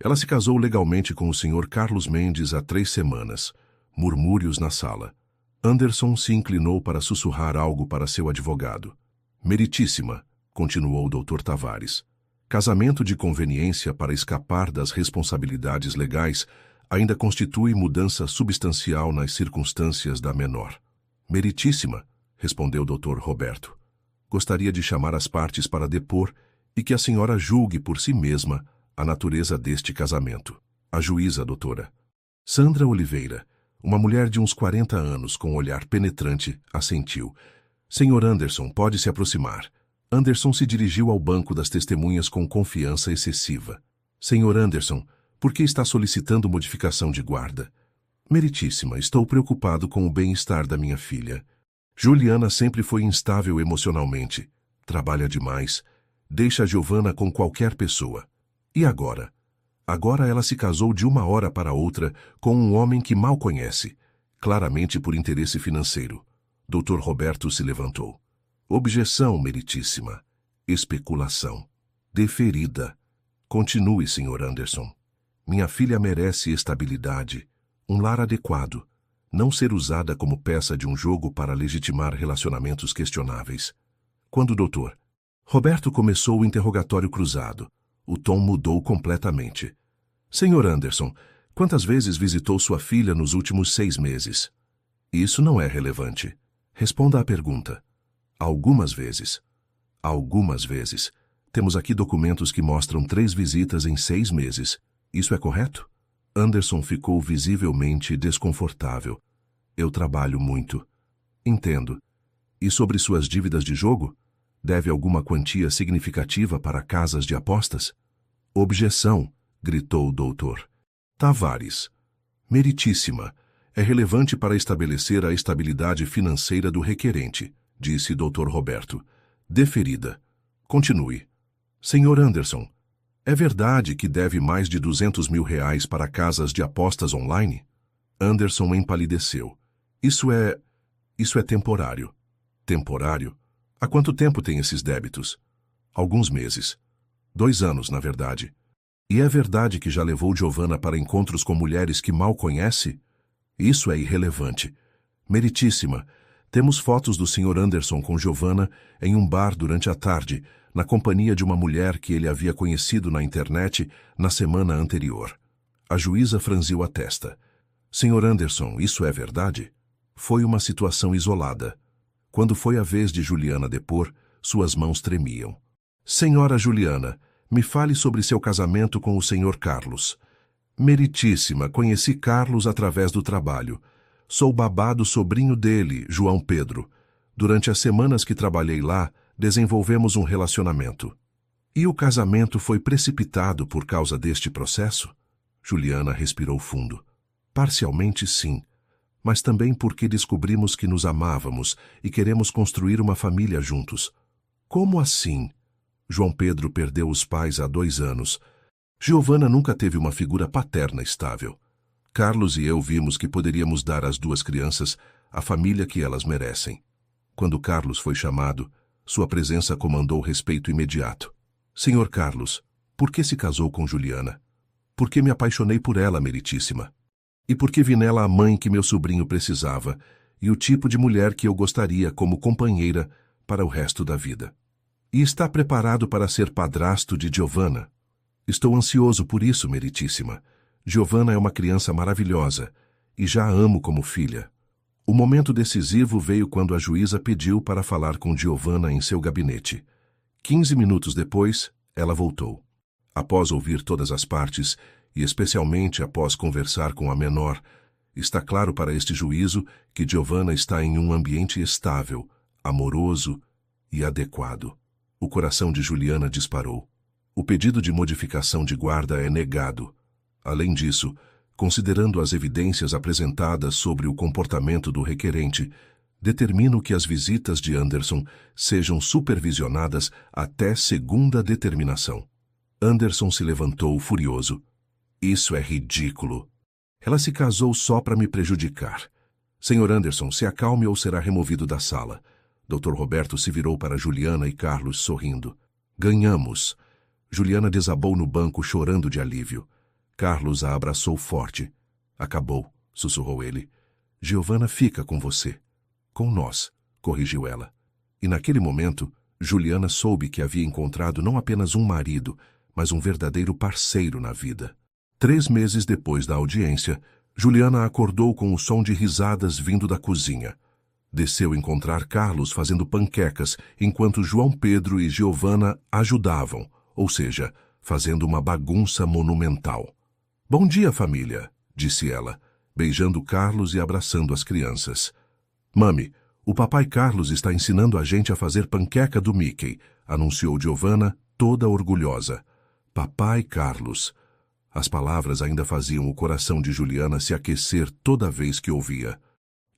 Ela se casou legalmente com o Sr. Carlos Mendes há 3 semanas. Murmúrios na sala. Anderson se inclinou para sussurrar algo para seu advogado. Meritíssima, continuou o Dr. Tavares. Casamento de conveniência para escapar das responsabilidades legais ainda constitui mudança substancial nas circunstâncias da menor. Meritíssima, respondeu o Dr. Roberto. Gostaria de chamar as partes para depor e que a senhora julgue por si mesma a natureza deste casamento. A juíza, doutora. Sandra Oliveira, uma mulher de uns 40 anos com um olhar penetrante, assentiu. Senhor Anderson, pode se aproximar. Anderson se dirigiu ao banco das testemunhas com confiança excessiva. Senhor Anderson, por que está solicitando modificação de guarda? Meritíssima, estou preocupado com o bem-estar da minha filha. Juliana sempre foi instável emocionalmente. Trabalha demais. Deixa a Giovanna com qualquer pessoa. E agora? Agora ela se casou de uma hora para outra com um homem que mal conhece, claramente por interesse financeiro. Dr. Roberto se levantou. Objeção, meritíssima. Especulação. Deferida. Continue, Sr. Anderson. Minha filha merece estabilidade, um lar adequado, não ser usada como peça de um jogo para legitimar relacionamentos questionáveis. Quando o Dr. Roberto começou o interrogatório cruzado, o tom mudou completamente. Sr. Anderson, quantas vezes visitou sua filha nos últimos 6 meses? Isso não é relevante. Responda à pergunta. Algumas vezes. Algumas vezes. Temos aqui documentos que mostram 3 visitas em 6 meses. Isso é correto? Anderson ficou visivelmente desconfortável. Eu trabalho muito. Entendo. E sobre suas dívidas de jogo? Deve alguma quantia significativa para casas de apostas? Objeção, gritou o doutor. Tavares. Meritíssima. É relevante para estabelecer a estabilidade financeira do requerente, disse Dr. Roberto. Deferida. Continue. Senhor Anderson, é verdade que deve mais de R$200 mil para casas de apostas online? Anderson empalideceu. Isso é temporário. Temporário? Há quanto tempo tem esses débitos? Alguns meses. 2 anos, na verdade. E é verdade que já levou Giovanna para encontros com mulheres que mal conhece? Isso é irrelevante. Meritíssima, temos fotos do Sr. Anderson com Giovanna em um bar durante a tarde, na companhia de uma mulher que ele havia conhecido na internet na semana anterior. A juíza franziu a testa. Sr. Anderson, isso é verdade? Foi uma situação isolada. Quando foi a vez de Juliana depor, suas mãos tremiam. Senhora Juliana, me fale sobre seu casamento com o Sr. Carlos. Meritíssima, conheci Carlos através do trabalho. Sou babá do sobrinho dele, João Pedro. Durante as semanas que trabalhei lá, desenvolvemos um relacionamento. E o casamento foi precipitado por causa deste processo? Juliana respirou fundo. Parcialmente, sim. mas também porque descobrimos que nos amávamos e queremos construir uma família juntos. Como assim? João Pedro perdeu os pais há 2 anos. Giovana nunca teve uma figura paterna estável. Carlos e eu vimos que poderíamos dar às 2 crianças a família que elas merecem. Quando Carlos foi chamado, sua presença comandou respeito imediato. Senhor Carlos, por que se casou com Juliana? Porque me apaixonei por ela, meritíssima. E porque vi nela a mãe que meu sobrinho precisava e o tipo de mulher que eu gostaria como companheira para o resto da vida. E está preparado para ser padrasto de Giovana? Estou ansioso por isso, meritíssima. Giovana é uma criança maravilhosa e já a amo como filha. O momento decisivo veio quando a juíza pediu para falar com Giovana em seu gabinete. 15 minutos depois, ela voltou. Após ouvir todas as partes, e especialmente após conversar com a menor, está claro para este juízo que Giovana está em um ambiente estável, amoroso e adequado. O coração de Juliana disparou. O pedido de modificação de guarda é negado. Além disso, considerando as evidências apresentadas sobre o comportamento do requerente, determino que as visitas de Anderson sejam supervisionadas até segunda determinação. Anderson se levantou furioso. Isso é ridículo. Ela se casou só para me prejudicar. Senhor Anderson, se acalme ou será removido da sala. Dr. Roberto se virou para Juliana e Carlos sorrindo. Ganhamos. Juliana desabou no banco chorando de alívio. Carlos a abraçou forte. Acabou, sussurrou ele. Giovana fica com você. Com nós, corrigiu ela. E naquele momento, Juliana soube que havia encontrado não apenas um marido, mas um verdadeiro parceiro na vida. 3 meses depois da audiência, Juliana acordou com o som de risadas vindo da cozinha. Desceu encontrar Carlos fazendo panquecas, enquanto João Pedro e Giovana ajudavam, ou seja, fazendo uma bagunça monumental. Bom dia, família, disse ela, beijando Carlos e abraçando as crianças. Mami, o papai Carlos está ensinando a gente a fazer panqueca do Mickey, anunciou Giovana, toda orgulhosa. Papai Carlos. As palavras ainda faziam o coração de Juliana se aquecer toda vez que ouvia.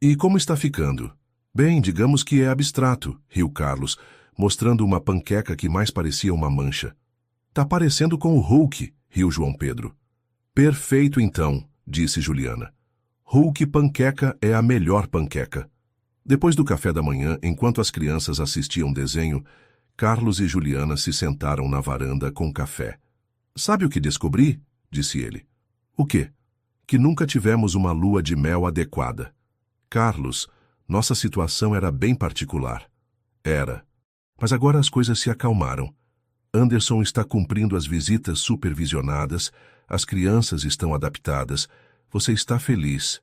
E como está ficando? Bem, digamos que é abstrato, riu Carlos, mostrando uma panqueca que mais parecia uma mancha. Tá parecendo com o Hulk, riu João Pedro. Perfeito então, disse Juliana. Hulk panqueca é a melhor panqueca. Depois do café da manhã, enquanto as crianças assistiam desenho, Carlos e Juliana se sentaram na varanda com café. Sabe o que descobri? Disse ele. O quê? Que nunca tivemos uma lua de mel adequada. Carlos, nossa situação era bem particular. Era. Mas agora as coisas se acalmaram. Anderson está cumprindo as visitas supervisionadas, as crianças estão adaptadas. Você está feliz.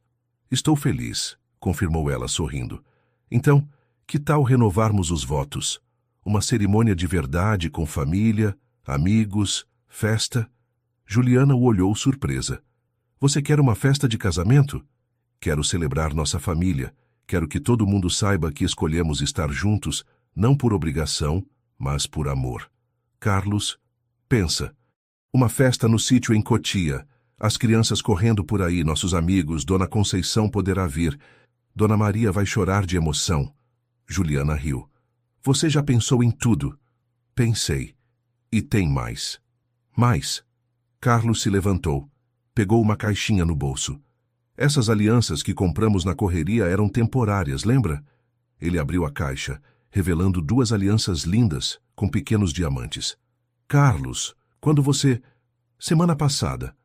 Estou feliz, confirmou ela sorrindo. Então, que tal renovarmos os votos? Uma cerimônia de verdade com família, amigos, festa? Juliana o olhou surpresa. Você quer uma festa de casamento? Quero celebrar nossa família. Quero que todo mundo saiba que escolhemos estar juntos, não por obrigação, mas por amor. Carlos, pensa. Uma festa no sítio em Cotia. As crianças correndo por aí, nossos amigos, Dona Conceição poderá vir. Dona Maria vai chorar de emoção. Juliana riu. Você já pensou em tudo? Pensei. E tem mais. Mais. Carlos se levantou. Pegou uma caixinha no bolso. Essas alianças que compramos na correria eram temporárias, lembra? Ele abriu a caixa, revelando 2 alianças lindas, com pequenos diamantes. Carlos, quando você... Semana passada.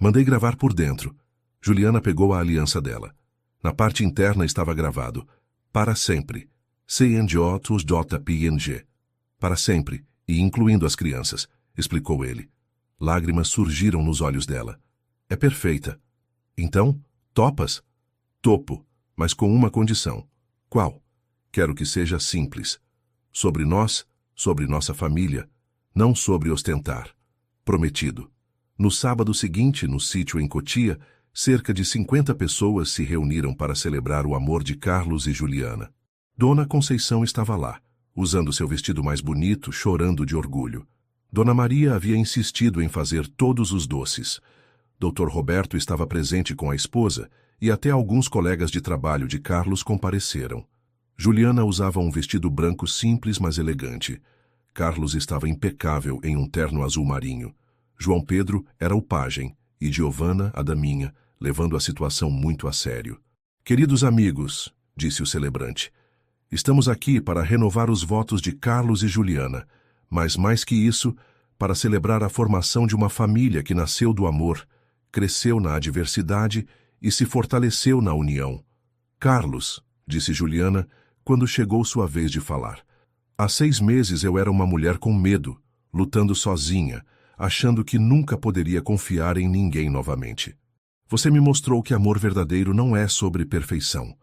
Mandei gravar por dentro. Juliana pegou a aliança dela. Na parte interna estava gravado. Para sempre. CNJ2.PNG. Para sempre, e incluindo as crianças, explicou ele. Lágrimas surgiram nos olhos dela. É perfeita. Então, topas? Topo, mas com uma condição. Qual? Quero que seja simples. Sobre nós, sobre nossa família, não sobre ostentar. Prometido. No sábado seguinte, no sítio em Cotia, cerca de 50 pessoas se reuniram para celebrar o amor de Carlos e Juliana. Dona Conceição estava lá, usando seu vestido mais bonito, chorando de orgulho. Dona Maria havia insistido em fazer todos os doces. Dr. Roberto estava presente com a esposa e até alguns colegas de trabalho de Carlos compareceram. Juliana usava um vestido branco simples, mas elegante. Carlos estava impecável em um terno azul marinho. João Pedro era o pajem e Giovanna a daminha, levando a situação muito a sério. Queridos amigos, disse o celebrante, estamos aqui para renovar os votos de Carlos e Juliana, mas mais que isso, para celebrar a formação de uma família que nasceu do amor, cresceu na adversidade e se fortaleceu na união. Carlos, disse Juliana, quando chegou sua vez de falar. Há 6 meses eu era uma mulher com medo, lutando sozinha, achando que nunca poderia confiar em ninguém novamente. Você me mostrou que amor verdadeiro não é sobre perfeição.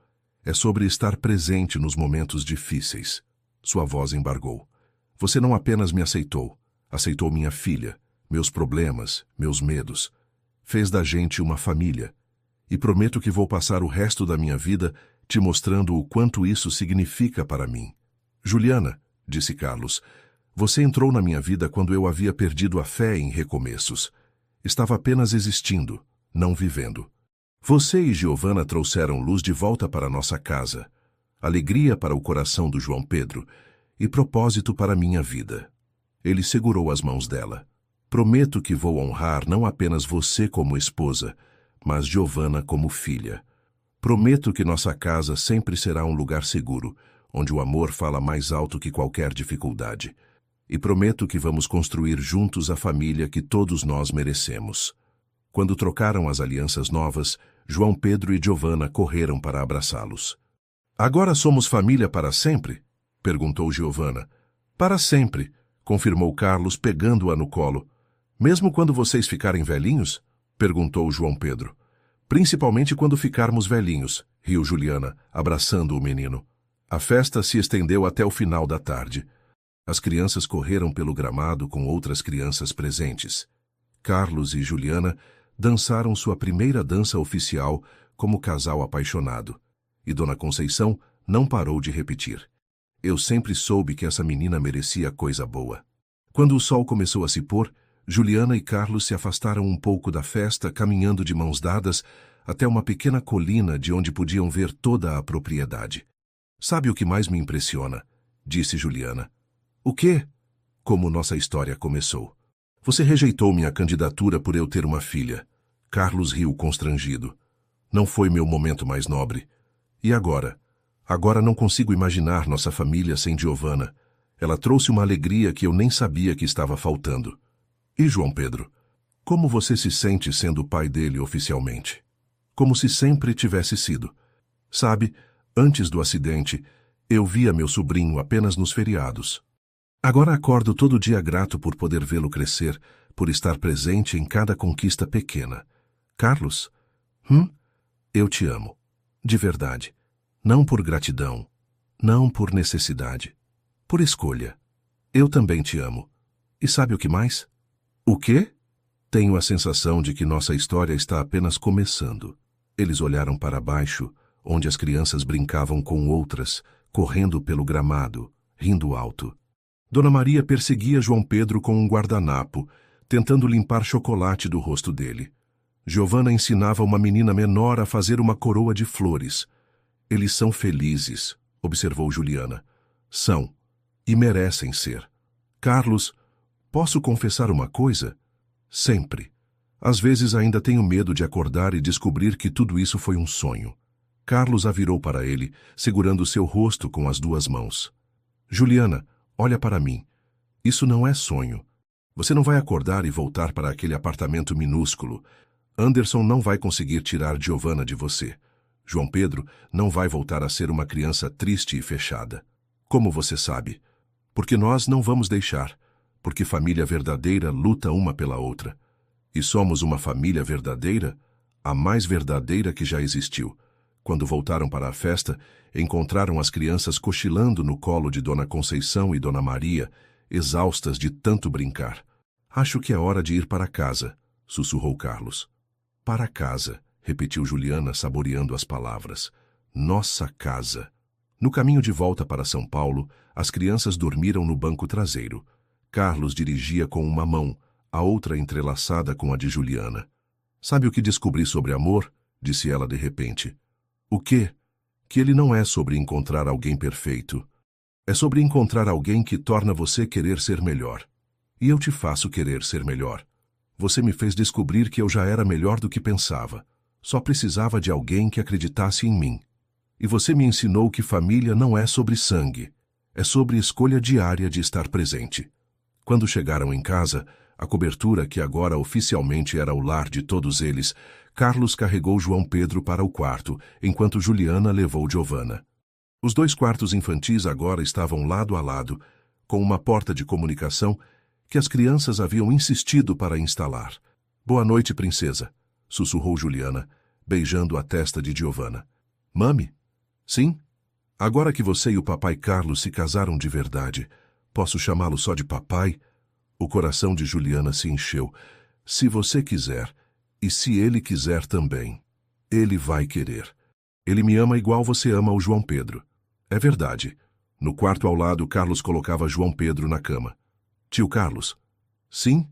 É sobre estar presente nos momentos difíceis. Sua voz embargou. Você não apenas me aceitou, aceitou minha filha, meus problemas, meus medos. Fez da gente uma família. E prometo que vou passar o resto da minha vida te mostrando o quanto isso significa para mim. Juliana, disse Carlos, você entrou na minha vida quando eu havia perdido a fé em recomeços. Estava apenas existindo, não vivendo. Você e Giovanna trouxeram luz de volta para nossa casa, alegria para o coração do João Pedro e propósito para minha vida. Ele segurou as mãos dela. Prometo que vou honrar não apenas você como esposa, mas Giovanna como filha. Prometo que nossa casa sempre será um lugar seguro, onde o amor fala mais alto que qualquer dificuldade. E prometo que vamos construir juntos a família que todos nós merecemos. Quando trocaram as alianças novas, João Pedro e Giovanna correram para abraçá-los. Agora somos família para sempre? Perguntou Giovanna. Para sempre, confirmou Carlos pegando-a no colo. Mesmo quando vocês ficarem velhinhos? Perguntou João Pedro. Principalmente quando ficarmos velhinhos, riu Juliana, abraçando o menino. A festa se estendeu até o final da tarde. As crianças correram pelo gramado com outras crianças presentes. Carlos e Juliana dançaram sua primeira dança oficial como casal apaixonado. E Dona Conceição não parou de repetir. Eu sempre soube que essa menina merecia coisa boa. Quando o sol começou a se pôr, Juliana e Carlos se afastaram um pouco da festa, caminhando de mãos dadas até uma pequena colina de onde podiam ver toda a propriedade. Sabe o que mais me impressiona? Disse Juliana. O quê? Como nossa história começou. Você rejeitou minha candidatura por eu ter uma filha. Carlos riu constrangido. Não foi meu momento mais nobre. E agora? Agora não consigo imaginar nossa família sem Giovanna. Ela trouxe uma alegria que eu nem sabia que estava faltando. E João Pedro? Como você se sente sendo o pai dele oficialmente? Como se sempre tivesse sido. Sabe, antes do acidente, eu via meu sobrinho apenas nos feriados. Agora acordo todo dia grato por poder vê-lo crescer, por estar presente em cada conquista pequena. Carlos? Eu te amo. De verdade. Não por gratidão. Não por necessidade. Por escolha. Eu também te amo. E sabe o que mais? O quê? Tenho a sensação de que nossa história está apenas começando. Eles olharam para baixo, onde as crianças brincavam com outras, correndo pelo gramado, rindo alto. Dona Maria perseguia João Pedro com um guardanapo, tentando limpar chocolate do rosto dele. Giovanna ensinava uma menina menor a fazer uma coroa de flores. Eles são felizes, observou Juliana. São, e merecem ser. Carlos, posso confessar uma coisa? Sempre. Às vezes ainda tenho medo de acordar e descobrir que tudo isso foi um sonho. Carlos a virou para ele, segurando seu rosto com as 2 mãos. Juliana, olha para mim. Isso não é sonho. Você não vai acordar e voltar para aquele apartamento minúsculo. Anderson não vai conseguir tirar Giovanna de você. João Pedro não vai voltar a ser uma criança triste e fechada. Como você sabe? Porque nós não vamos deixar. Porque família verdadeira luta uma pela outra. E somos uma família verdadeira, a mais verdadeira que já existiu. Quando voltaram para a festa, encontraram as crianças cochilando no colo de Dona Conceição e Dona Maria, exaustas de tanto brincar. Acho que é hora de ir para casa, sussurrou Carlos. Para casa, repetiu Juliana, saboreando as palavras. Nossa casa. No caminho de volta para São Paulo, as crianças dormiram no banco traseiro. Carlos dirigia com uma mão, a outra entrelaçada com a de Juliana. Sabe o que descobri sobre amor? disse ela de repente. O quê? Que ele não é sobre encontrar alguém perfeito. É sobre encontrar alguém que torna você querer ser melhor. E eu te faço querer ser melhor. Você me fez descobrir que eu já era melhor do que pensava. Só precisava de alguém que acreditasse em mim. E você me ensinou que família não é sobre sangue. É sobre escolha diária de estar presente. Quando chegaram em casa, a cobertura que agora oficialmente era o lar de todos eles, Carlos carregou João Pedro para o quarto, enquanto Juliana levou Giovanna. Os 2 quartos infantis agora estavam lado a lado, com uma porta de comunicação que as crianças haviam insistido para instalar. Boa noite, princesa, sussurrou Juliana, beijando a testa de Giovanna. Mami? Sim? Agora que você e o papai Carlos se casaram de verdade, posso chamá-lo só de papai? O coração de Juliana se encheu. Se você quiser, e se ele quiser também. Ele vai querer. Ele me ama igual você ama o João Pedro. É verdade. No quarto ao lado, Carlos colocava João Pedro na cama. Tio Carlos. Sim?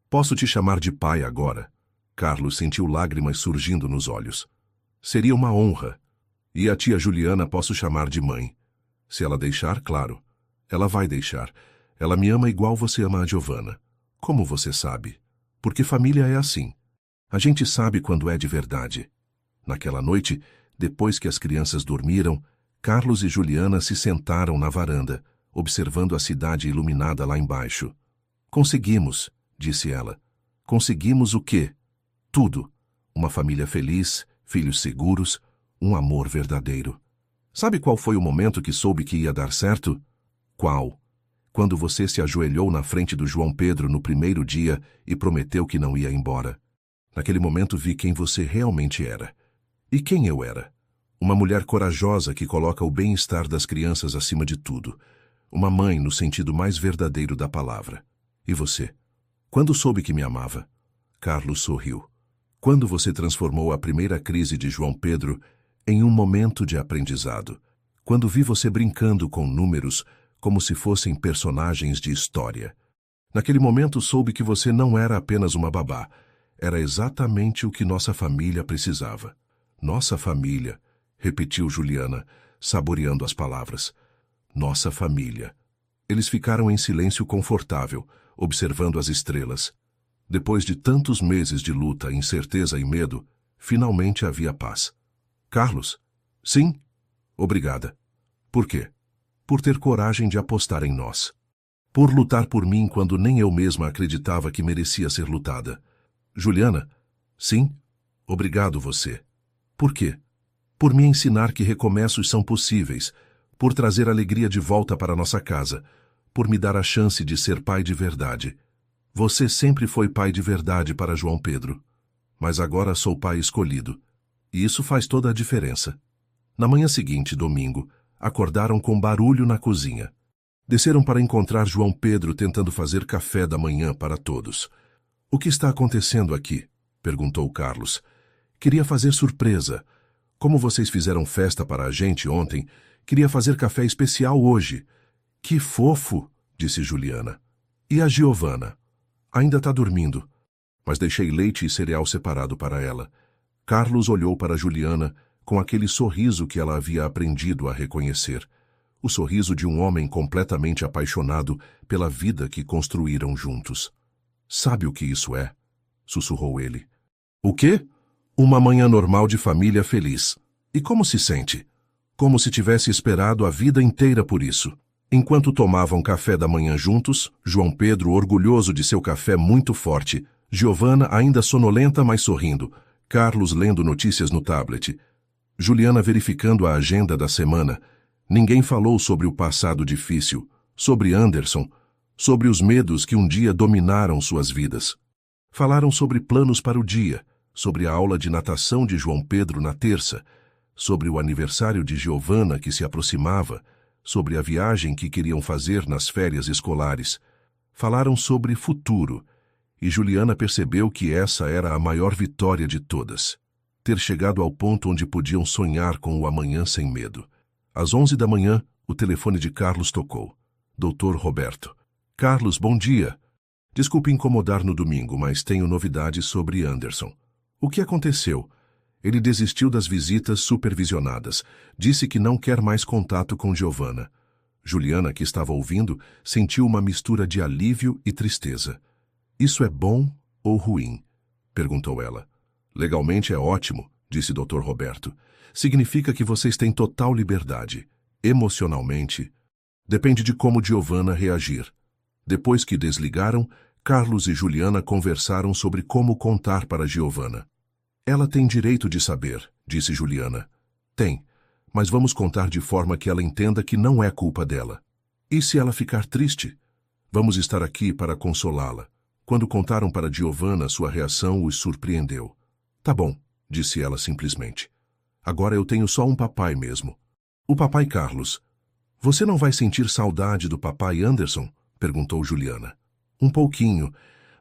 Posso te chamar de pai agora? Carlos sentiu lágrimas surgindo nos olhos. Seria uma honra. E a tia Juliana posso chamar de mãe. Se ela deixar, claro. Ela vai deixar. Ela me ama igual você ama a Giovanna. Como você sabe? Porque família é assim. A gente sabe quando é de verdade. Naquela noite, depois que as crianças dormiram, Carlos e Juliana se sentaram na varanda, observando a cidade iluminada lá embaixo. Conseguimos, disse ela. Conseguimos o quê? Tudo. Uma família feliz, filhos seguros, um amor verdadeiro. Sabe qual foi o momento que soube que ia dar certo? Qual? Quando você se ajoelhou na frente do João Pedro no primeiro dia e prometeu que não ia embora. Naquele momento vi quem você realmente era. E quem eu era? Uma mulher corajosa que coloca o bem-estar das crianças acima de tudo. Uma mãe no sentido mais verdadeiro da palavra. E você? Quando soube que me amava? Carlos sorriu. Quando você transformou a primeira crise de João Pedro em um momento de aprendizado. Quando vi você brincando com números como se fossem personagens de história. Naquele momento soube que você não era apenas uma babá. Era exatamente o que nossa família precisava. Nossa família, repetiu Juliana, saboreando as palavras. Nossa família. Eles ficaram em silêncio confortável, observando as estrelas. Depois de tantos meses de luta, incerteza e medo, finalmente havia paz. Carlos? Sim? Obrigada. Por quê? Por ter coragem de apostar em nós. Por lutar por mim quando nem eu mesma acreditava que merecia ser lutada. Juliana? Sim? Obrigado você. Por quê? Por me ensinar que recomeços são possíveis, por trazer alegria de volta para nossa casa, por me dar a chance de ser pai de verdade. Você sempre foi pai de verdade para João Pedro. Mas agora sou pai escolhido. E isso faz toda a diferença. Na manhã seguinte, domingo, acordaram com barulho na cozinha. Desceram para encontrar João Pedro tentando fazer café da manhã para todos. O que está acontecendo aqui? Perguntou Carlos. Queria fazer surpresa. Como vocês fizeram festa para a gente ontem, queria fazer café especial hoje. Que fofo, disse Juliana. E a Giovanna? Ainda está dormindo, mas deixei leite e cereal separado para ela. Carlos olhou para Juliana com aquele sorriso que ela havia aprendido a reconhecer. O sorriso de um homem completamente apaixonado pela vida que construíram juntos. Sabe o que isso é? Sussurrou ele. O quê? Uma manhã normal de família feliz. E como se sente? Como se tivesse esperado a vida inteira por isso. Enquanto tomavam café da manhã juntos, João Pedro orgulhoso de seu café muito forte, Giovanna ainda sonolenta, mas sorrindo, Carlos lendo notícias no tablet, Juliana verificando a agenda da semana. Ninguém falou sobre o passado difícil, sobre Anderson, sobre os medos que um dia dominaram suas vidas. Falaram sobre planos para o dia, sobre a aula de natação de João Pedro na terça, sobre o aniversário de Giovanna que se aproximava, sobre a viagem que queriam fazer nas férias escolares. Falaram sobre futuro, e Juliana percebeu que essa era a maior vitória de todas. Ter chegado ao ponto onde podiam sonhar com o amanhã sem medo. Às 11 da manhã, o telefone de Carlos tocou. Doutor Roberto. Carlos, bom dia. Desculpe incomodar no domingo, mas tenho novidades sobre Anderson. O que aconteceu? Ele desistiu das visitas supervisionadas. Disse que não quer mais contato com Giovanna. Juliana, que estava ouvindo, sentiu uma mistura de alívio e tristeza. Isso é bom ou ruim? Perguntou ela. Legalmente é ótimo, disse Dr. Roberto. Significa que vocês têm total liberdade. Emocionalmente, depende de como Giovanna reagir. Depois que desligaram, Carlos e Juliana conversaram sobre como contar para Giovanna. Ela tem direito de saber, disse Juliana. Tem, mas vamos contar de forma que ela entenda que não é culpa dela. E se ela ficar triste? Vamos estar aqui para consolá-la. Quando contaram para Giovanna, sua reação os surpreendeu. Tá bom, disse ela simplesmente. Agora eu tenho só um papai mesmo. O papai Carlos. Você não vai sentir saudade do papai Anderson? Perguntou Juliana. Um pouquinho,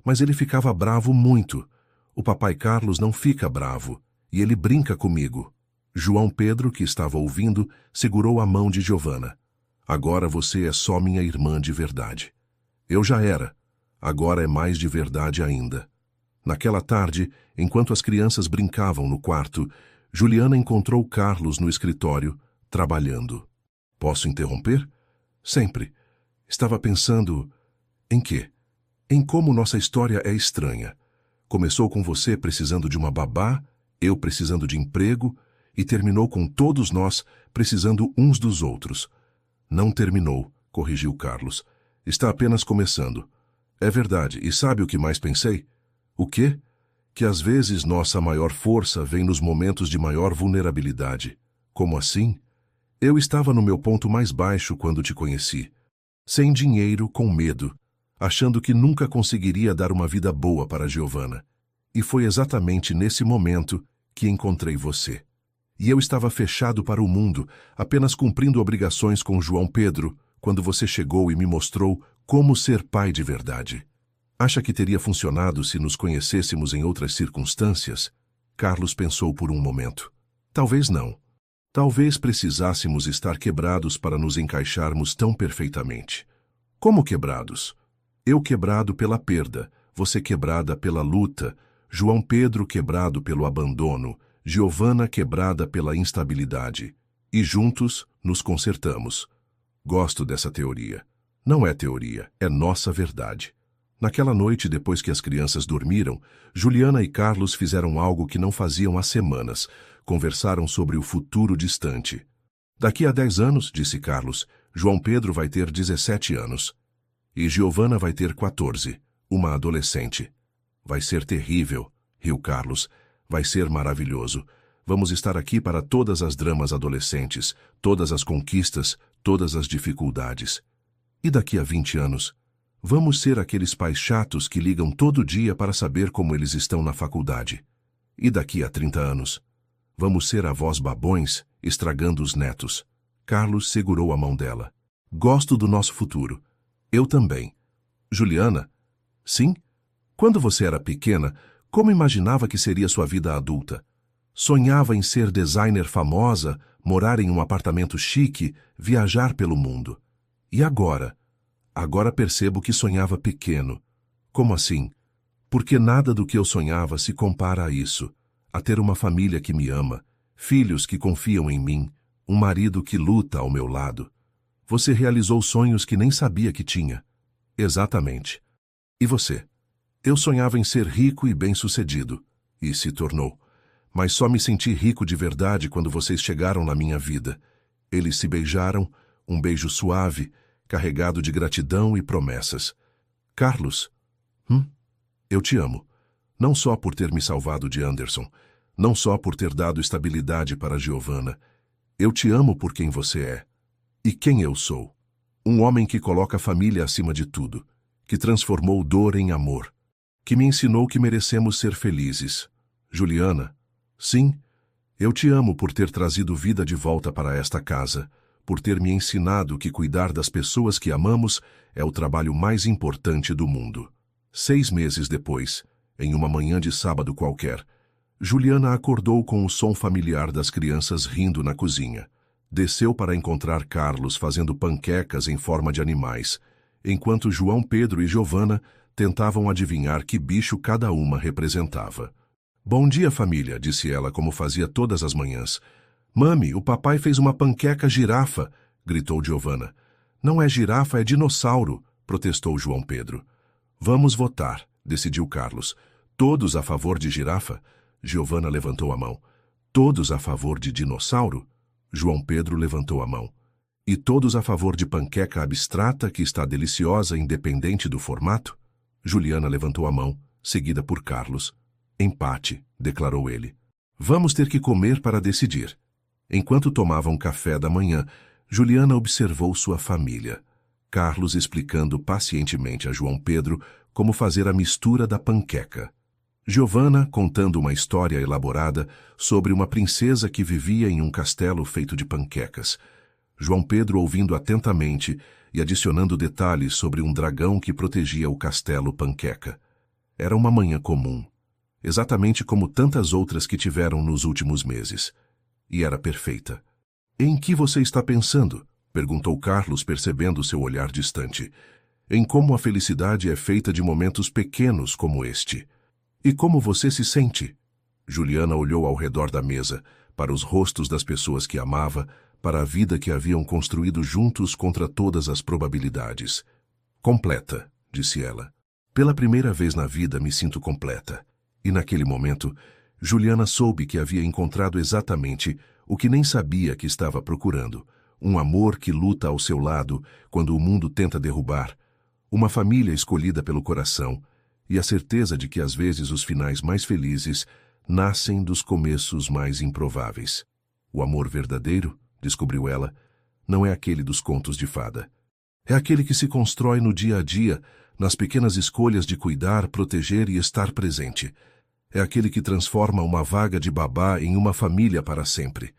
mas ele ficava bravo muito. O papai Carlos não fica bravo, e ele brinca comigo. João Pedro, que estava ouvindo, segurou a mão de Giovanna. Agora você é só minha irmã de verdade. Eu já era. Agora é mais de verdade ainda. Naquela tarde, enquanto as crianças brincavam no quarto, Juliana encontrou Carlos no escritório, trabalhando. Posso interromper? Sempre. Estava pensando... Em quê? Em como nossa história é estranha. Começou com você precisando de uma babá, eu precisando de emprego, e terminou com todos nós precisando uns dos outros. Não terminou, corrigiu Carlos. Está apenas começando. É verdade, e sabe o que mais pensei? O quê? Que às vezes nossa maior força vem nos momentos de maior vulnerabilidade. Como assim? Eu estava no meu ponto mais baixo quando te conheci. Sem dinheiro, com medo, achando que nunca conseguiria dar uma vida boa para Giovanna. E foi exatamente nesse momento que encontrei você. E eu estava fechado para o mundo, apenas cumprindo obrigações com João Pedro, quando você chegou e me mostrou como ser pai de verdade. Acha que teria funcionado se nos conhecêssemos em outras circunstâncias? Carlos pensou por um momento. Talvez não. Talvez precisássemos estar quebrados para nos encaixarmos tão perfeitamente. Como quebrados? Eu quebrado pela perda, você quebrada pela luta, João Pedro quebrado pelo abandono, Giovanna quebrada pela instabilidade. E juntos nos consertamos. Gosto dessa teoria. Não é teoria, é nossa verdade. Naquela noite, depois que as crianças dormiram, Juliana e Carlos fizeram algo que não faziam há semanas. Conversaram sobre o futuro distante. Daqui a 10 anos, disse Carlos, João Pedro vai ter 17 anos. E Giovanna vai ter 14, uma adolescente. Vai ser terrível, riu Carlos. Vai ser maravilhoso. Vamos estar aqui para todas as dramas adolescentes, todas as conquistas, todas as dificuldades. E daqui a 20 anos? Vamos ser aqueles pais chatos que ligam todo dia para saber como eles estão na faculdade. E daqui a 30 anos? Vamos ser avós babões, estragando os netos. Carlos segurou a mão dela. Gosto do nosso futuro. Eu também. Juliana? Sim? Quando você era pequena, como imaginava que seria sua vida adulta? Sonhava em ser designer famosa, morar em um apartamento chique, viajar pelo mundo. E agora? Agora percebo que sonhava pequeno. Como assim? Porque nada do que eu sonhava se compara a isso. A ter uma família que me ama, filhos que confiam em mim, um marido que luta ao meu lado. Você realizou sonhos que nem sabia que tinha. Exatamente. E você? Eu sonhava em ser rico e bem-sucedido. E se tornou. Mas só me senti rico de verdade quando vocês chegaram na minha vida. Eles se beijaram, um beijo suave, carregado de gratidão e promessas. Carlos, eu te amo. Não só por ter me salvado de Anderson, não só por ter dado estabilidade para Giovanna. Eu te amo por quem você é. E quem eu sou. Um homem que coloca a família acima de tudo, que transformou dor em amor, que me ensinou que merecemos ser felizes. Juliana, sim, eu te amo por ter trazido vida de volta para esta casa, por ter me ensinado que cuidar das pessoas que amamos é o trabalho mais importante do mundo. 6 meses depois, em uma manhã de sábado qualquer, Juliana acordou com o som familiar das crianças rindo na cozinha. Desceu para encontrar Carlos fazendo panquecas em forma de animais, enquanto João Pedro e Giovanna tentavam adivinhar que bicho cada uma representava. Bom dia, família, disse ela como fazia todas as manhãs. Mami, o papai fez uma panqueca girafa, gritou Giovanna. Não é girafa, é dinossauro, protestou João Pedro. Vamos votar, decidiu Carlos. Todos a favor de girafa? Giovanna levantou a mão. Todos a favor de dinossauro? João Pedro levantou a mão. E todos a favor de panqueca abstrata que está deliciosa independente do formato? Juliana levantou a mão, seguida por Carlos. Empate, declarou ele. Vamos ter que comer para decidir. Enquanto tomavam café da manhã, Juliana observou sua família. Carlos explicando pacientemente a João Pedro como fazer a mistura da panqueca. Giovanna contando uma história elaborada sobre uma princesa que vivia em um castelo feito de panquecas. João Pedro ouvindo atentamente e adicionando detalhes sobre um dragão que protegia o castelo Panqueca. Era uma manhã comum, exatamente como tantas outras que tiveram nos últimos meses. E era perfeita. Em que você está pensando? Perguntou Carlos, percebendo seu olhar distante. Em como a felicidade é feita de momentos pequenos como este. E como você se sente? Juliana olhou ao redor da mesa, para os rostos das pessoas que amava, para a vida que haviam construído juntos contra todas as probabilidades. Completa, disse ela. Pela primeira vez na vida me sinto completa. E naquele momento, Juliana soube que havia encontrado exatamente o que nem sabia que estava procurando. Um amor que luta ao seu lado quando o mundo tenta derrubar. Uma família escolhida pelo coração. E a certeza de que às vezes os finais mais felizes nascem dos começos mais improváveis. O amor verdadeiro, descobriu ela, não é aquele dos contos de fada. É aquele que se constrói no dia a dia, nas pequenas escolhas de cuidar, proteger e estar presente. É aquele que transforma uma vaga de babá em uma família para sempre.